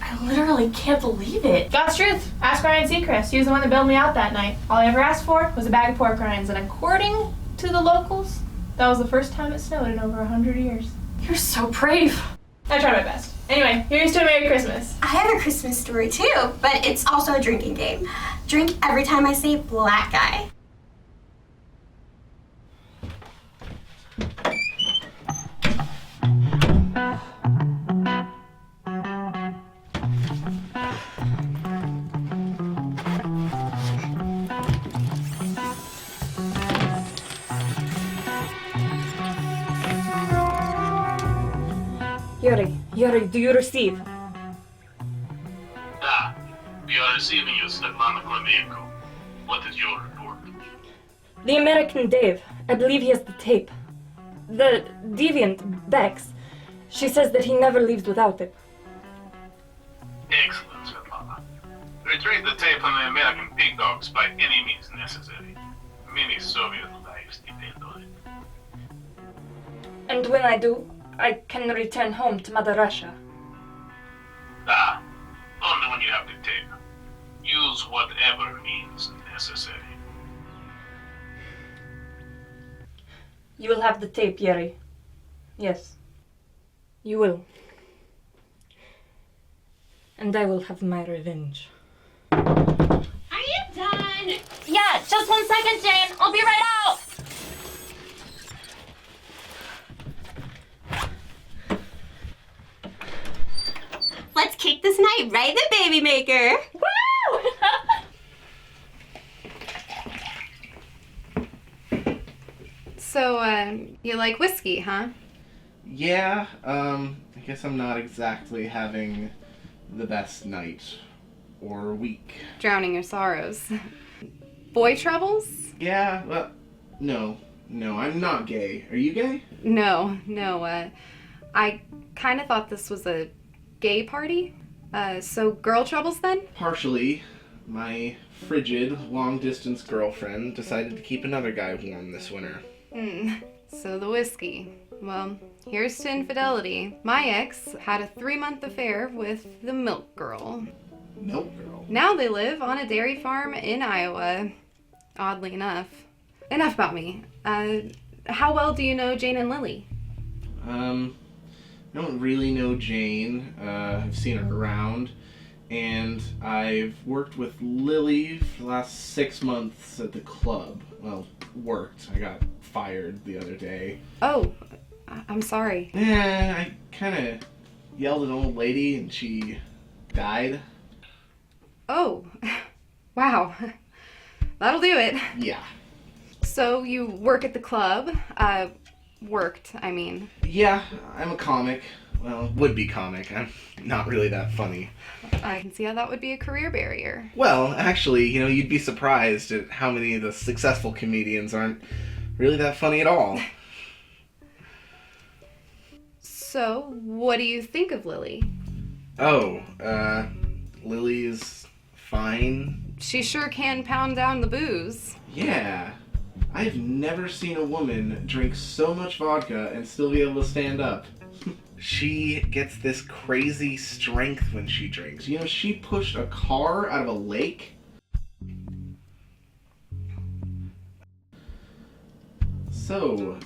I literally can't believe it. God's truth. Ask Ryan Seacrest. He was the one that bailed me out that night. All I ever asked for was a bag of pork rinds, and according to the locals, that was the first time it snowed in over 100 years. You're so brave. I tried my best. Anyway, here's to a Merry Christmas. I have a Christmas story too, but it's also a drinking game. Drink every time I say black guy. Yuri, do you receive? Da, we are receiving you, Svetlana Kornienko. What is your report? The American Dave, I believe he has the tape. The deviant, Bex, she says that he never leaves without it. Excellent, Svetlana. Retrieve the tape from the American pig dogs by any means necessary. Many Soviet lives depend on it. And when I do, I can return home to Mother Russia. Ah, only when you have the tape. Use whatever means necessary. You will have the tape, Yuri. Yes. You will. And I will have my revenge. Are you done? Yeah, just 1 second, Jane. I'll be right out. Let's kick this night right in the baby maker. So, you like whiskey, huh? Yeah, I guess I'm not exactly having the best night or week. Drowning your sorrows. Boy troubles? Yeah, well, no, I'm not gay. Are you gay? No, I kind of thought this was a gay party. So girl troubles then? Partially. My frigid, long-distance girlfriend decided to keep another guy warm this winter. So the whiskey. Well, here's to infidelity. My ex had a 3-month affair with the milk girl. Milk girl? Now they live on a dairy farm in Iowa. Oddly enough. Enough about me. How well do you know Jane and Lily? I don't really know Jane. I've seen her around. And I've worked with Lily for the last 6 months at the club. Well, worked. I got fired the other day. Oh, I'm sorry. Yeah, I kind of yelled at an old lady and she died. Oh, wow. That'll do it. Yeah. So you work at the club? Worked, I mean. Yeah, I'm a comic. Well, would-be comic. I'm not really that funny. I can see how that would be a career barrier. Well, actually, you'd be surprised at how many of the successful comedians aren't really that funny at all. So, what do you think of Lily? Oh, Lily is fine. She sure can pound down the booze. Yeah. I've never seen a woman drink so much vodka and still be able to stand up. She gets this crazy strength when she drinks. She pushed a car out of a lake. So,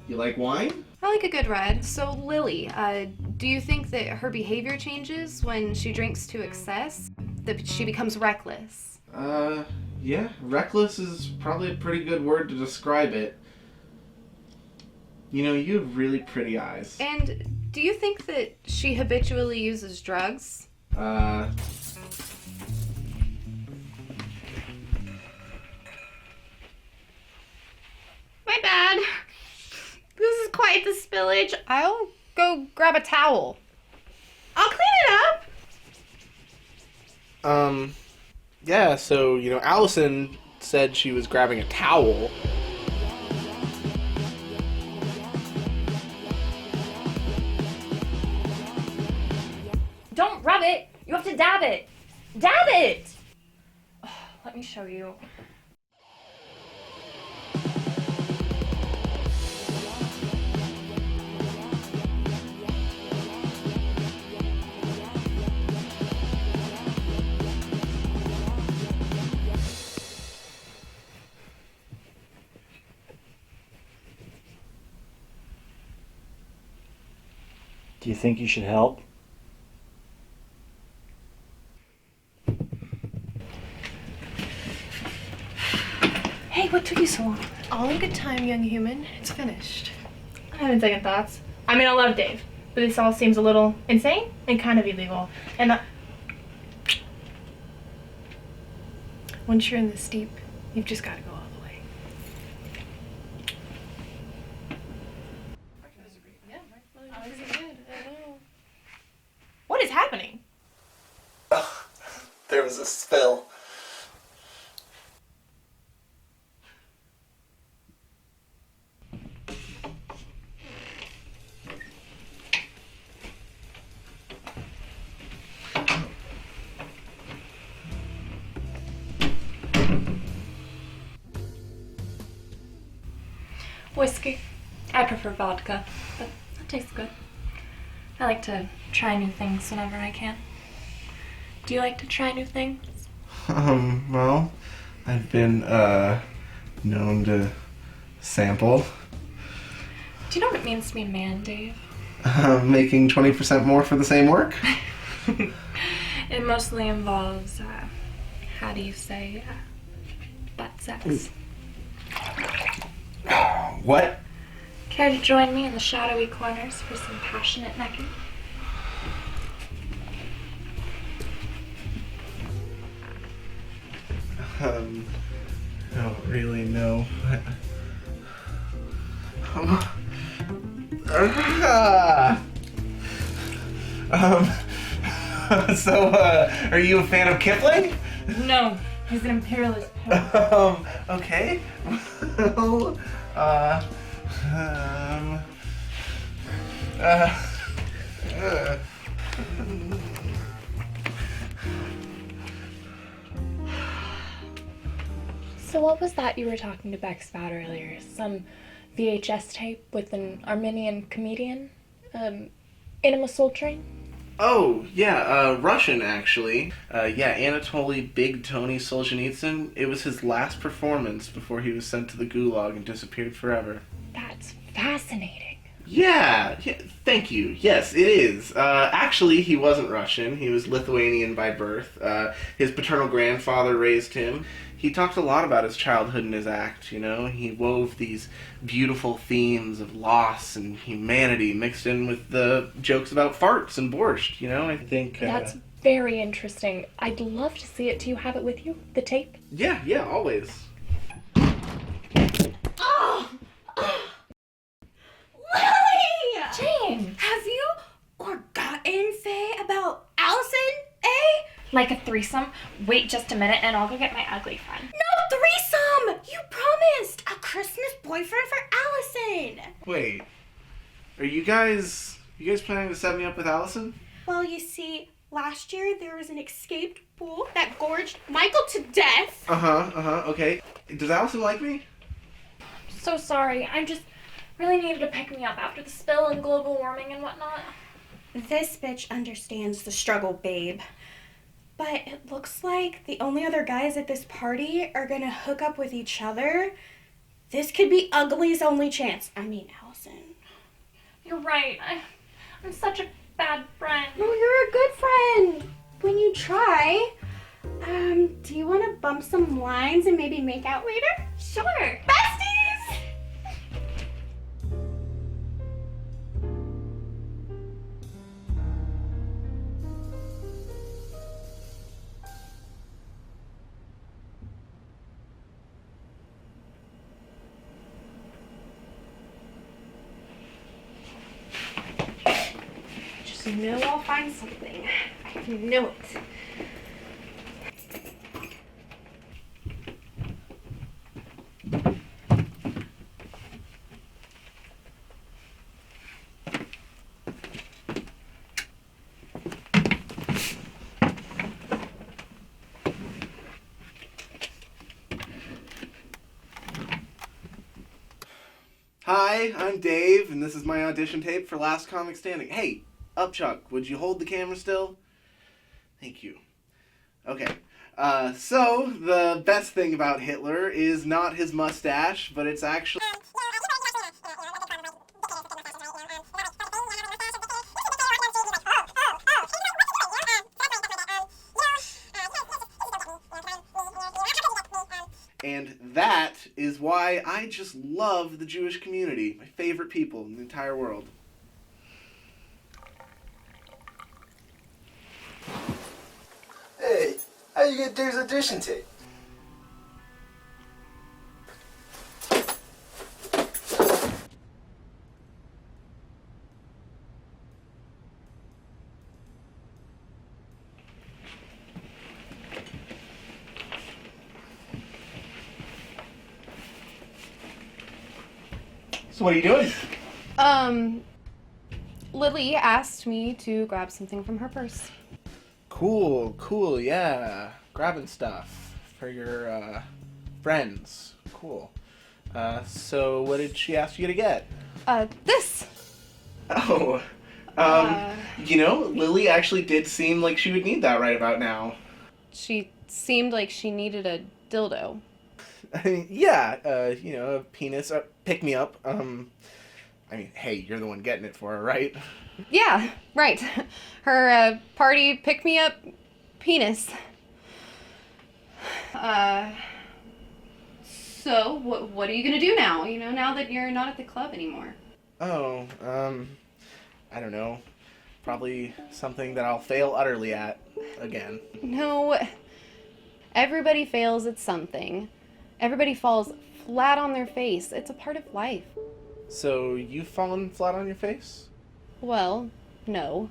you like wine? I like a good red. So, Lily, do you think that her behavior changes when she drinks to excess? That she becomes reckless? Yeah. Reckless is probably a pretty good word to describe it. You have really pretty eyes. And do you think that she habitually uses drugs? My bad. This is quite the spillage. I'll go grab a towel. I'll clean it up. Yeah, so, Allison said she was grabbing a towel. Don't rub it. You have to dab it. Dab it! Oh, let me show you. Do you think you should help? Hey, what took you so long? All in good time, young human. It's finished. I'm having second thoughts. I mean, I love Dave, but this all seems a little insane and kind of illegal. And once you're in this deep, you've just got to go all the way. what is happening? There was a spill. Whiskey. I prefer vodka, but it tastes good. I like to try new things whenever I can. Do you like to try new things? Well, I've been, known to sample. Do you know what it means to be a man, Dave? Making 20% more for the same work? It mostly involves, how do you say, butt sex. What? Care to join me in the shadowy corners for some passionate necking? I don't really know. So, are you a fan of Kipling? No, he's an imperialist. Okay. Well, So what was that you were talking to Bex about earlier? Some VHS tape with an Armenian comedian? Enema Soul Train? Oh, yeah, Russian, actually. Yeah, Anatoly Big Tony Solzhenitsyn. It was his last performance before he was sent to the Gulag and disappeared forever. That's fascinating. Yeah, thank you. Yes, it is. Actually, he wasn't Russian. He was Lithuanian by birth. His paternal grandfather raised him. He talked a lot about his childhood in his act, you know? He wove these beautiful themes of loss and humanity mixed in with the jokes about farts and borscht, you know? I think... That's very interesting. I'd love to see it. Do you have it with you? The tape? Yeah, always. Oh! Lily! Jane! Have you forgotten, Faye, about Allison, eh? Like a threesome? Wait just a minute and I'll go get my ugly friend. No threesome! You promised! A Christmas boyfriend for Allison! Wait, are you guys planning to set me up with Allison? Well, you see, last year there was an escaped bull that gorged Michael to death. Okay. Does Allison like me? So sorry, I just really needed to pick me up after the spill and global warming and whatnot. This bitch understands the struggle, babe. But it looks like the only other guys at this party are gonna hook up with each other. This could be Ugly's only chance. I mean, Allison. You're right. I'm such a bad friend. No, you're a good friend. When you try. Do you want to bump some lines and maybe make out later? Sure. Besties! You know I'll find something. I know it. Hi, I'm Dave, and this is my audition tape for Last Comic Standing. Hey, Upchuck, would you hold the camera still? Thank you. Okay, so the best thing about Hitler is not his mustache, but it's actually... And that is why I just love the Jewish community. My favorite people in the entire world. Hey, how you get Dave's audition tape? So what are you doing? Lily asked me to grab something from her purse. Cool, yeah. Grabbing stuff for your, friends. Cool. So what did she ask you to get? This. Oh, you know, Lily actually did seem like she would need that right about now. She seemed like she needed a dildo. I mean, yeah, you know, a penis, pick me up. I mean, hey, you're the one getting it for her, right? Yeah, right. Her, party pick-me-up penis. So, what are you gonna do now? You know, now that you're not at the club anymore? Oh, I don't know. Probably something that I'll fail utterly at again. No, Everybody fails at something. Everybody falls flat on their face. It's a part of life. So you've fallen flat on your face? Well, no.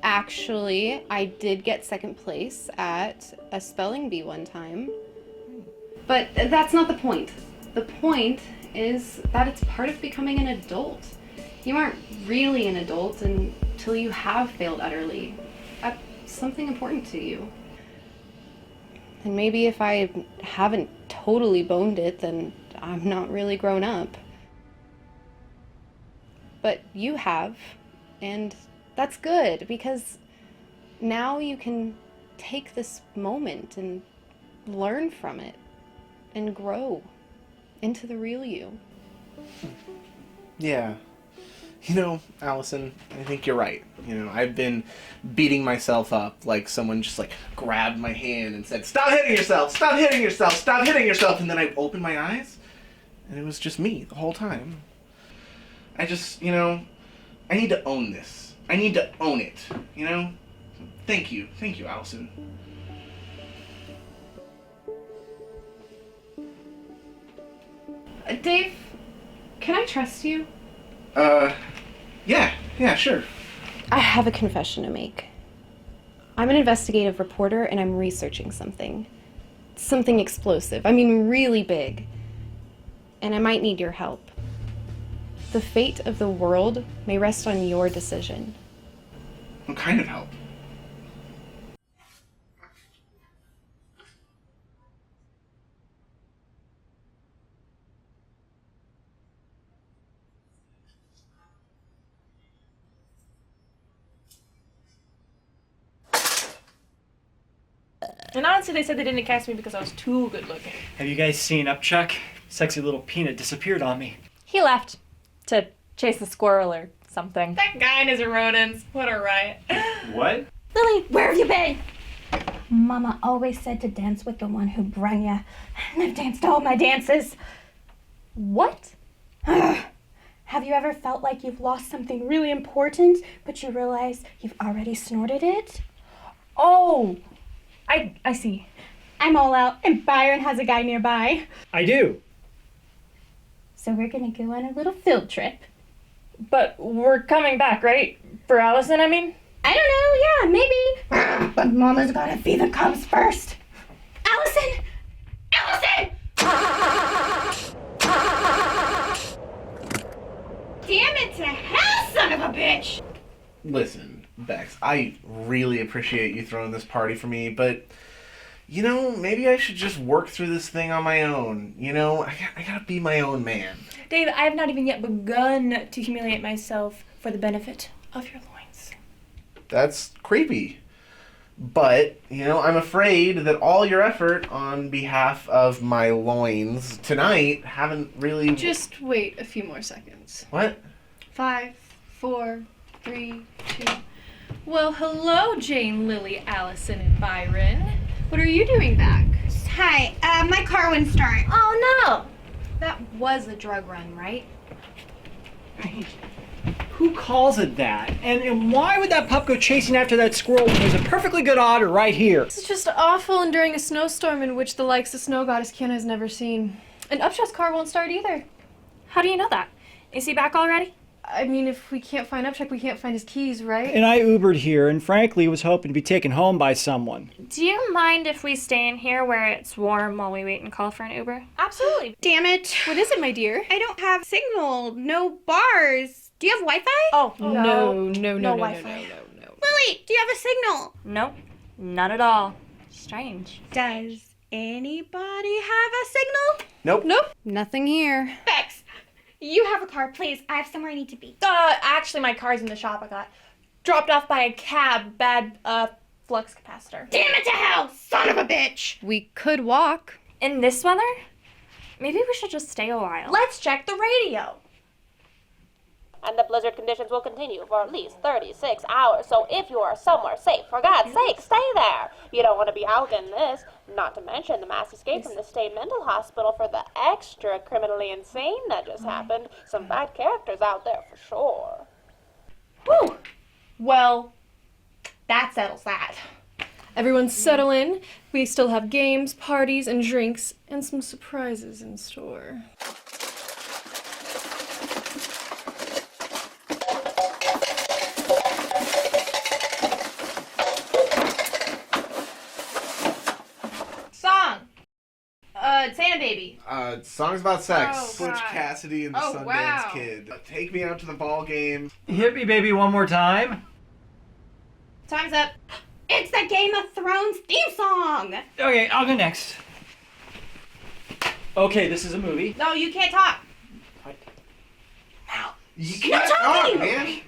Actually, I did get second place at a spelling bee one time. But that's not the point. The point is that it's part of becoming an adult. You aren't really an adult until you have failed utterly at something important to you. And maybe if I haven't totally boned it, then I'm not really grown up. But you have, and that's good, because now you can take this moment and learn from it and grow into the real you. Yeah. You know, Allison, I think you're right. You know, I've been beating myself up like someone just like grabbed my hand and said, "Stop hitting yourself! Stop hitting yourself! Stop hitting yourself!" And then I opened my eyes and it was just me the whole time. I just, you know, I need to own this. I need to own it, you know? Thank you, Allison. Dave, can I trust you? Yeah, sure. I have a confession to make. I'm an investigative reporter and I'm researching something. Something explosive. I mean, really big. And I might need your help. The fate of the world may rest on your decision. What kind of help? And honestly, they said they didn't cast me because I was too good looking. Have you guys seen Upchuck? Sexy little peanut disappeared on me. He left to chase the squirrel or something. That guy and his rodents. What a riot. What? Lily, where have you been? Mama always said to dance with the one who brung ya, and I've danced all my dances. What? Have you ever felt like you've lost something really important, but you realize you've already snorted it? Oh, I see. I'm all out, and Byron has a guy nearby. I do. So we're gonna go on a little field trip. But we're coming back, right? For Allison, I mean? I don't know, yeah, maybe. But Mama's gotta feed the cubs first. Allison! Allison! Damn it to hell, son of a bitch! Listen, Bex, I really appreciate you throwing this party for me, but, you know, maybe I should just work through this thing on my own. You know, I gotta be my own man. Dave, I have not even yet begun to humiliate myself for the benefit of your loins. That's creepy. But, you know, I'm afraid that all your effort on behalf of my loins tonight haven't really... Just wait a few more seconds. What? 5, 4, 3, 2. Well, hello, Jane, Lily, Allison, and Byron. What are you doing back? Hi, my car wouldn't start. Oh no! That was a drug run, right? Who calls it that? And why would that pup go chasing after that squirrel when there's a perfectly good otter right here? This is just awful, and during a snowstorm in which the likes of snow goddess Kiana has never seen. And Upshot's car won't start either. How do you know that? Is he back already? I mean, if we can't find Upchuck, we can't find his keys, right? And I Ubered here, and frankly was hoping to be taken home by someone. Do you mind if we stay in here where it's warm while we wait and call for an Uber? Absolutely. Damn it. What is it, my dear? I don't have signal. No bars. Do you have Wi-Fi? Oh, No Wi-Fi. No. Lily, do you have a signal? Nope, none at all. Strange. Does anybody have a signal? Nope. Nothing here. Bex, you have a car, please. I have somewhere I need to be. Actually, my car's in the shop. I got dropped off by a cab. Bad, flux capacitor. Damn it to hell, son of a bitch! We could walk. In this weather? Maybe we should just stay a while. Let's check the radio. And the blizzard conditions will continue for at least 36 hours, so if you are somewhere safe, for God's sake, stay there. You don't want to be out in this, not to mention the mass escape from the state mental hospital for the extra criminally insane that just happened. Some bad characters out there for sure. Whew. Well, that settles that. Everyone settle in. We still have games, parties, and drinks, and some surprises in store. Song! Santa Baby. Songs about sex. Oh, Butch God. Cassidy and the Oh, Sundance wow. Kid. Take me out to the ball game. Hit me, baby, one more time. Time's up. It's the Game of Thrones theme song! Okay, I'll go next. Okay, this is a movie. No, you can't talk. You can't talk, man.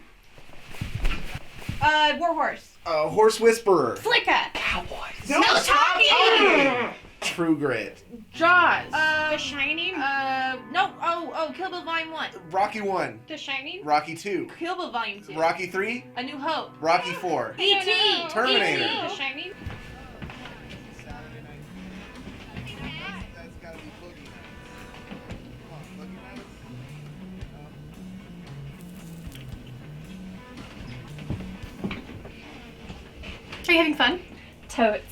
Warhorse. Horse Whisperer. Flicka! Cowboys. No talking! True Grit. Jaws. The Shining? No. Oh, Kill Bill Volume 1. Rocky 1. The Shining? Rocky 2. Kill Bill Volume 2. Rocky 3. A New Hope. Rocky 4. E.T. Terminator. The Shining? Are you having fun? Totes.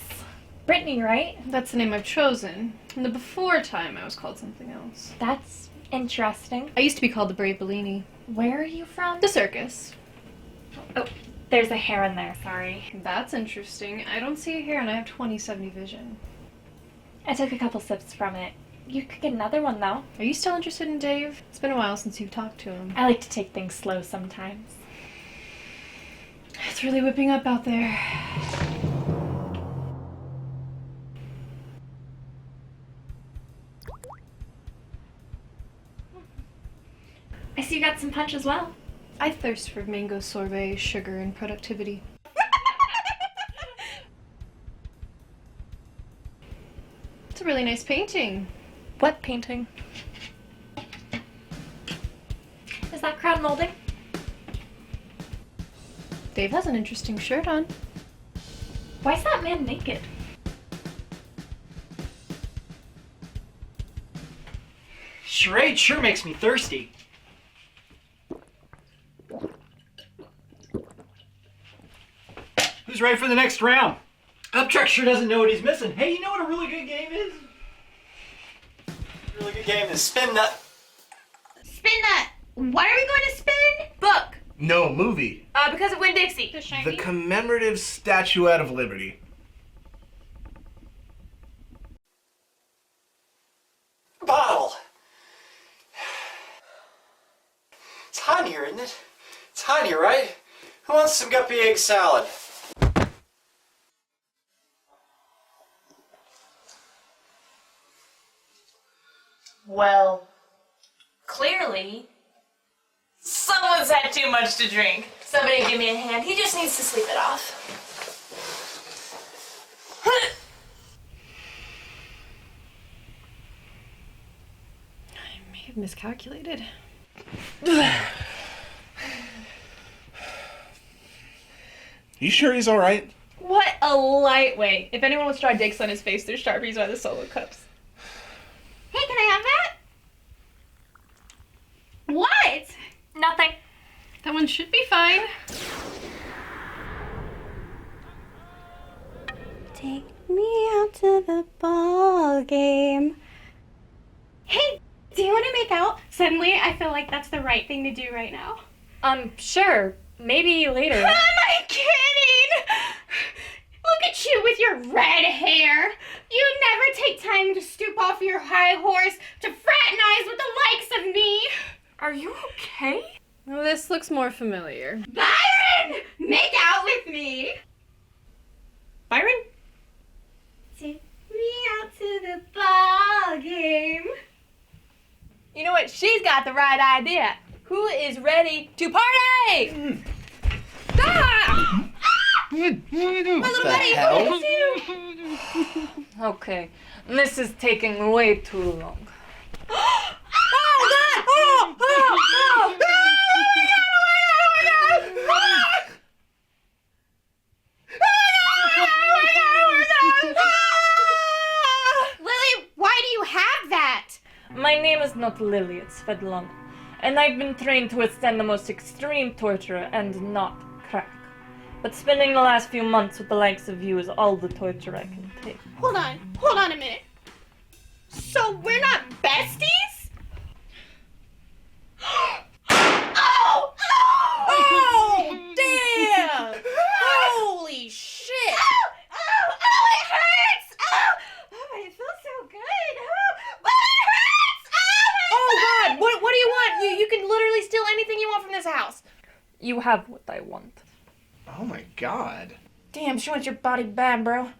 Brittany, right? That's the name I've chosen. In the before time, I was called something else. That's interesting. I used to be called the Brave Bellini. Where are you from? The circus. Oh, there's a hair in there, sorry. That's interesting. I don't see a hair and I have 20/70 vision. I took a couple sips from it. You could get another one, though. Are you still interested in Dave? It's been a while since you've talked to him. I like to take things slow sometimes. It's really whipping up out there. I see you got some punch as well. I thirst for mango sorbet, sugar, and productivity. It's a really nice painting. What painting? Is that crowd molding? Dave has an interesting shirt on. Why is that man naked? Charade sure makes me thirsty. Who's ready for the next round? Upchuck sure doesn't know what he's missing. Hey, you know what a really good game is? A really good game is Spin Nut. Spin that! Why are we going to spin? Book. No, movie. Because of Winn-Dixie. The Shining? The Commemorative Statuette of Liberty. Bottle. Tanya, isn't it? Tanya, right? Who wants some guppy egg salad? Well, clearly, someone's had too much to drink. Somebody give me a hand. He just needs to sleep it off. I may have miscalculated. You sure he's alright? What a lightweight. If anyone wants to draw dicks on his face, there's Sharpies by the solo cups. Hey, can I have that? What? Nothing. That one should be fine. Take me out to the ball game. Hey, do you want to make out? Suddenly, I feel like that's the right thing to do right now. Sure. Maybe later. Am I kidding? Look at you with your red hair. You never take time to stoop off your high horse to fraternize with the likes of me. Are you okay? Well, this looks more familiar. Byron, make out with me. Byron? Take me out to the ball game. You know what? She's got the right idea. Who is ready to party? Ah! My little buddy, what did you? Okay, this is taking way too long. Oh, God! Oh, oh, oh! Lily, why do you have that? My name is not Lily, it's Fedlon. And I've been trained to withstand the most extreme torture and not crack. But spending the last few months with the likes of you is all the torture I can take. Hold on a minute. So we're not besties? Oh! Damn! Holy shit! Oh, it hurts! Oh, it feels so good. But it hurts! Oh God! What do you want? You can literally steal anything you want from this house. You have what I want. Oh my god. Damn, she wants your body bad, bro.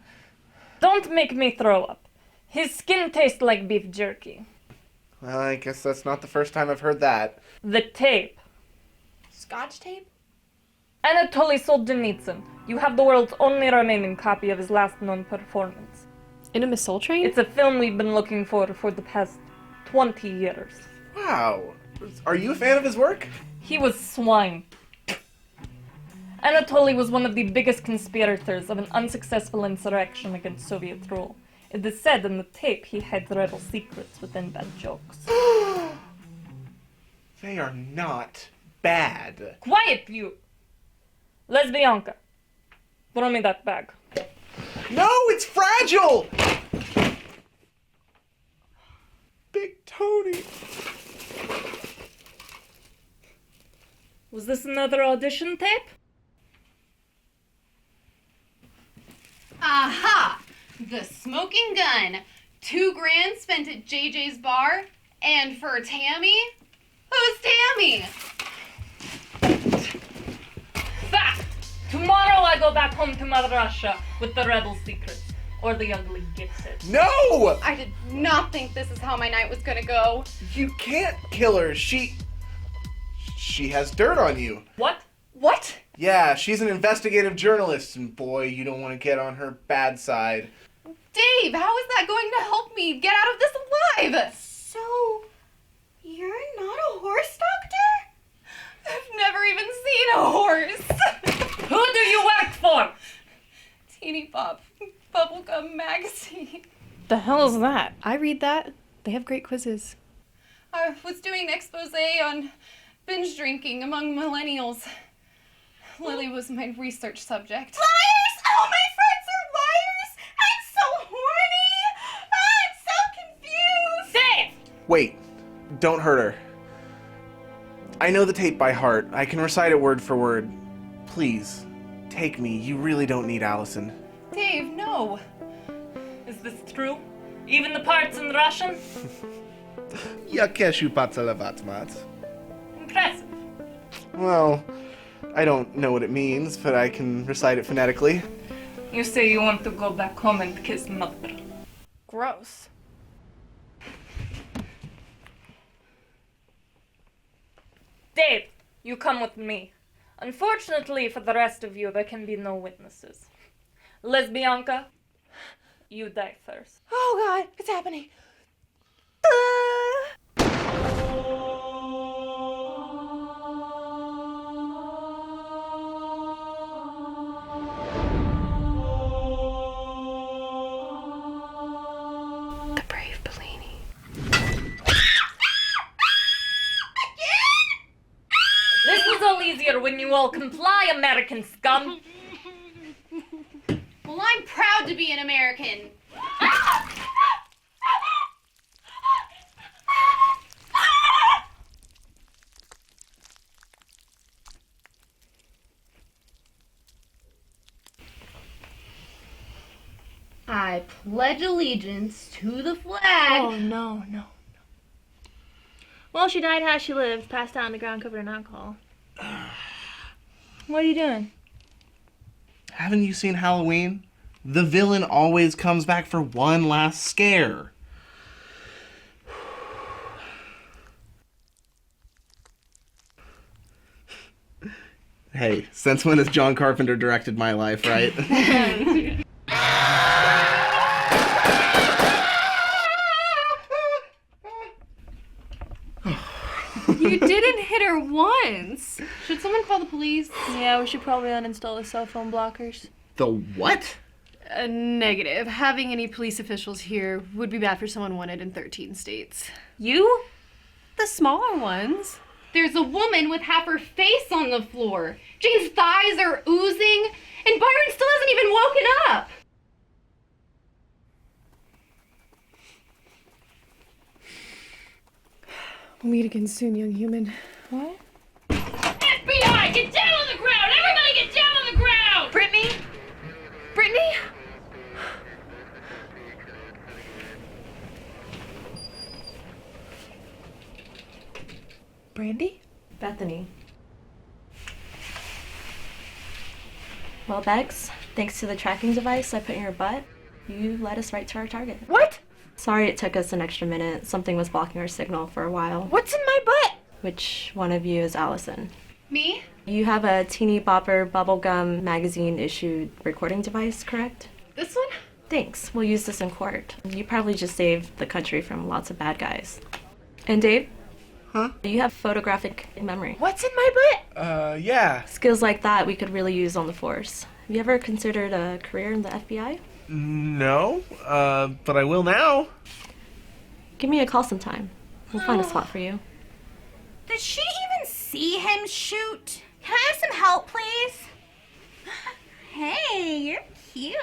Don't make me throw up. His skin tastes like beef jerky. Well, I guess that's not the first time I've heard that. The tape. Scotch tape? Anatoly Solzhenitsyn. You have the world's only remaining copy of his last known performance. In a missile train? It's a film we've been looking for the past 20 years. Wow. Are you a fan of his work? He was swine. Anatoly was one of the biggest conspirators of an unsuccessful insurrection against Soviet rule. It is said in the tape he hid rebel secrets within bad jokes. They are not bad. Quiet, you! Lesbianka, throw me that bag. No, it's fragile! Big Tony. Was this another audition tape? Aha! The smoking gun. $2,000 spent at JJ's bar. And for Tammy? Who's Tammy? Fact! Tomorrow I go back home to Mother Russia with the rebel secrets. Or the ugly gifted. No! I did not think this is how my night was gonna go. You can't kill her. She has dirt on you. What? What? Yeah, she's an investigative journalist, and boy, you don't want to get on her bad side. Dave, how is that going to help me get out of this alive? So, you're not a horse doctor? I've never even seen a horse. Who do you work for? Teeny Pop Bubblegum Magazine. The hell is that? I read that. They have great quizzes. I was doing an expose on binge drinking among millennials. Lily was my research subject. Liars! Oh, my friends are liars! I'm so horny! I'm so confused! Dave! Wait, don't hurt her. I know the tape by heart. I can recite it word for word. Please, take me. You really don't need Allison. Dave, no. Is this true? Even the parts in Russian? Impressive. Well, I don't know what it means, but I can recite it phonetically. You say you want to go back home and kiss mother. Gross. Dave, you come with me. Unfortunately for the rest of you, there can be no witnesses. Lesbianka, you die first. Oh God, it's happening. The brave Bellini. This was all easier when you all comply, American scum. Well, I'm proud to be an American. I pledge allegiance to the flag. Oh, no. Well, she died how she lived, passed out on the ground covered in alcohol. What are you doing? Haven't you seen Halloween? The villain always comes back for one last scare. Hey, since when has John Carpenter directed my life, right? You didn't hit her once. Should someone call the police? Yeah, we should probably uninstall the cell phone blockers. The what? Negative. Having any police officials here would be bad for someone wanted in 13 states. You? The smaller ones. There's a woman with half her face on the floor. Jane's thighs are oozing, and Byron still hasn't even woken up. We'll meet again soon, young human. What? FBI, get down on the ground! Everybody get down on the ground! Brittany? Brittany? Brandy? Bethany. Well, Bex, thanks to the tracking device I put in your butt, you led us right to our target. What? Sorry it took us an extra minute. Something was blocking our signal for a while. What's in my butt? Which one of you is Allison? Me? You have a teeny bopper bubblegum magazine issued recording device, correct? This one? Thanks. We'll use this in court. You probably just saved the country from lots of bad guys. And Dave? Huh? You have photographic memory. What's in my butt? Yeah. Skills like that we could really use on the force. Have you ever considered a career in the FBI? No, but I will now. Give me a call sometime. We'll find a spot for you. Did she even see him shoot? Can I have some help, please? Hey, you're cute.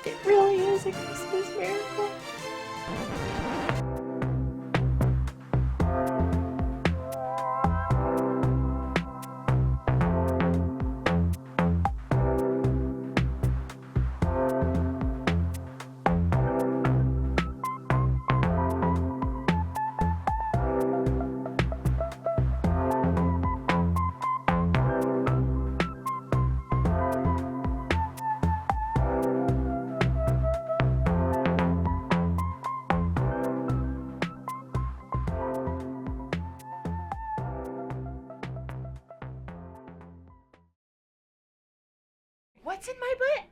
It really is a Christmas miracle. What's in my butt?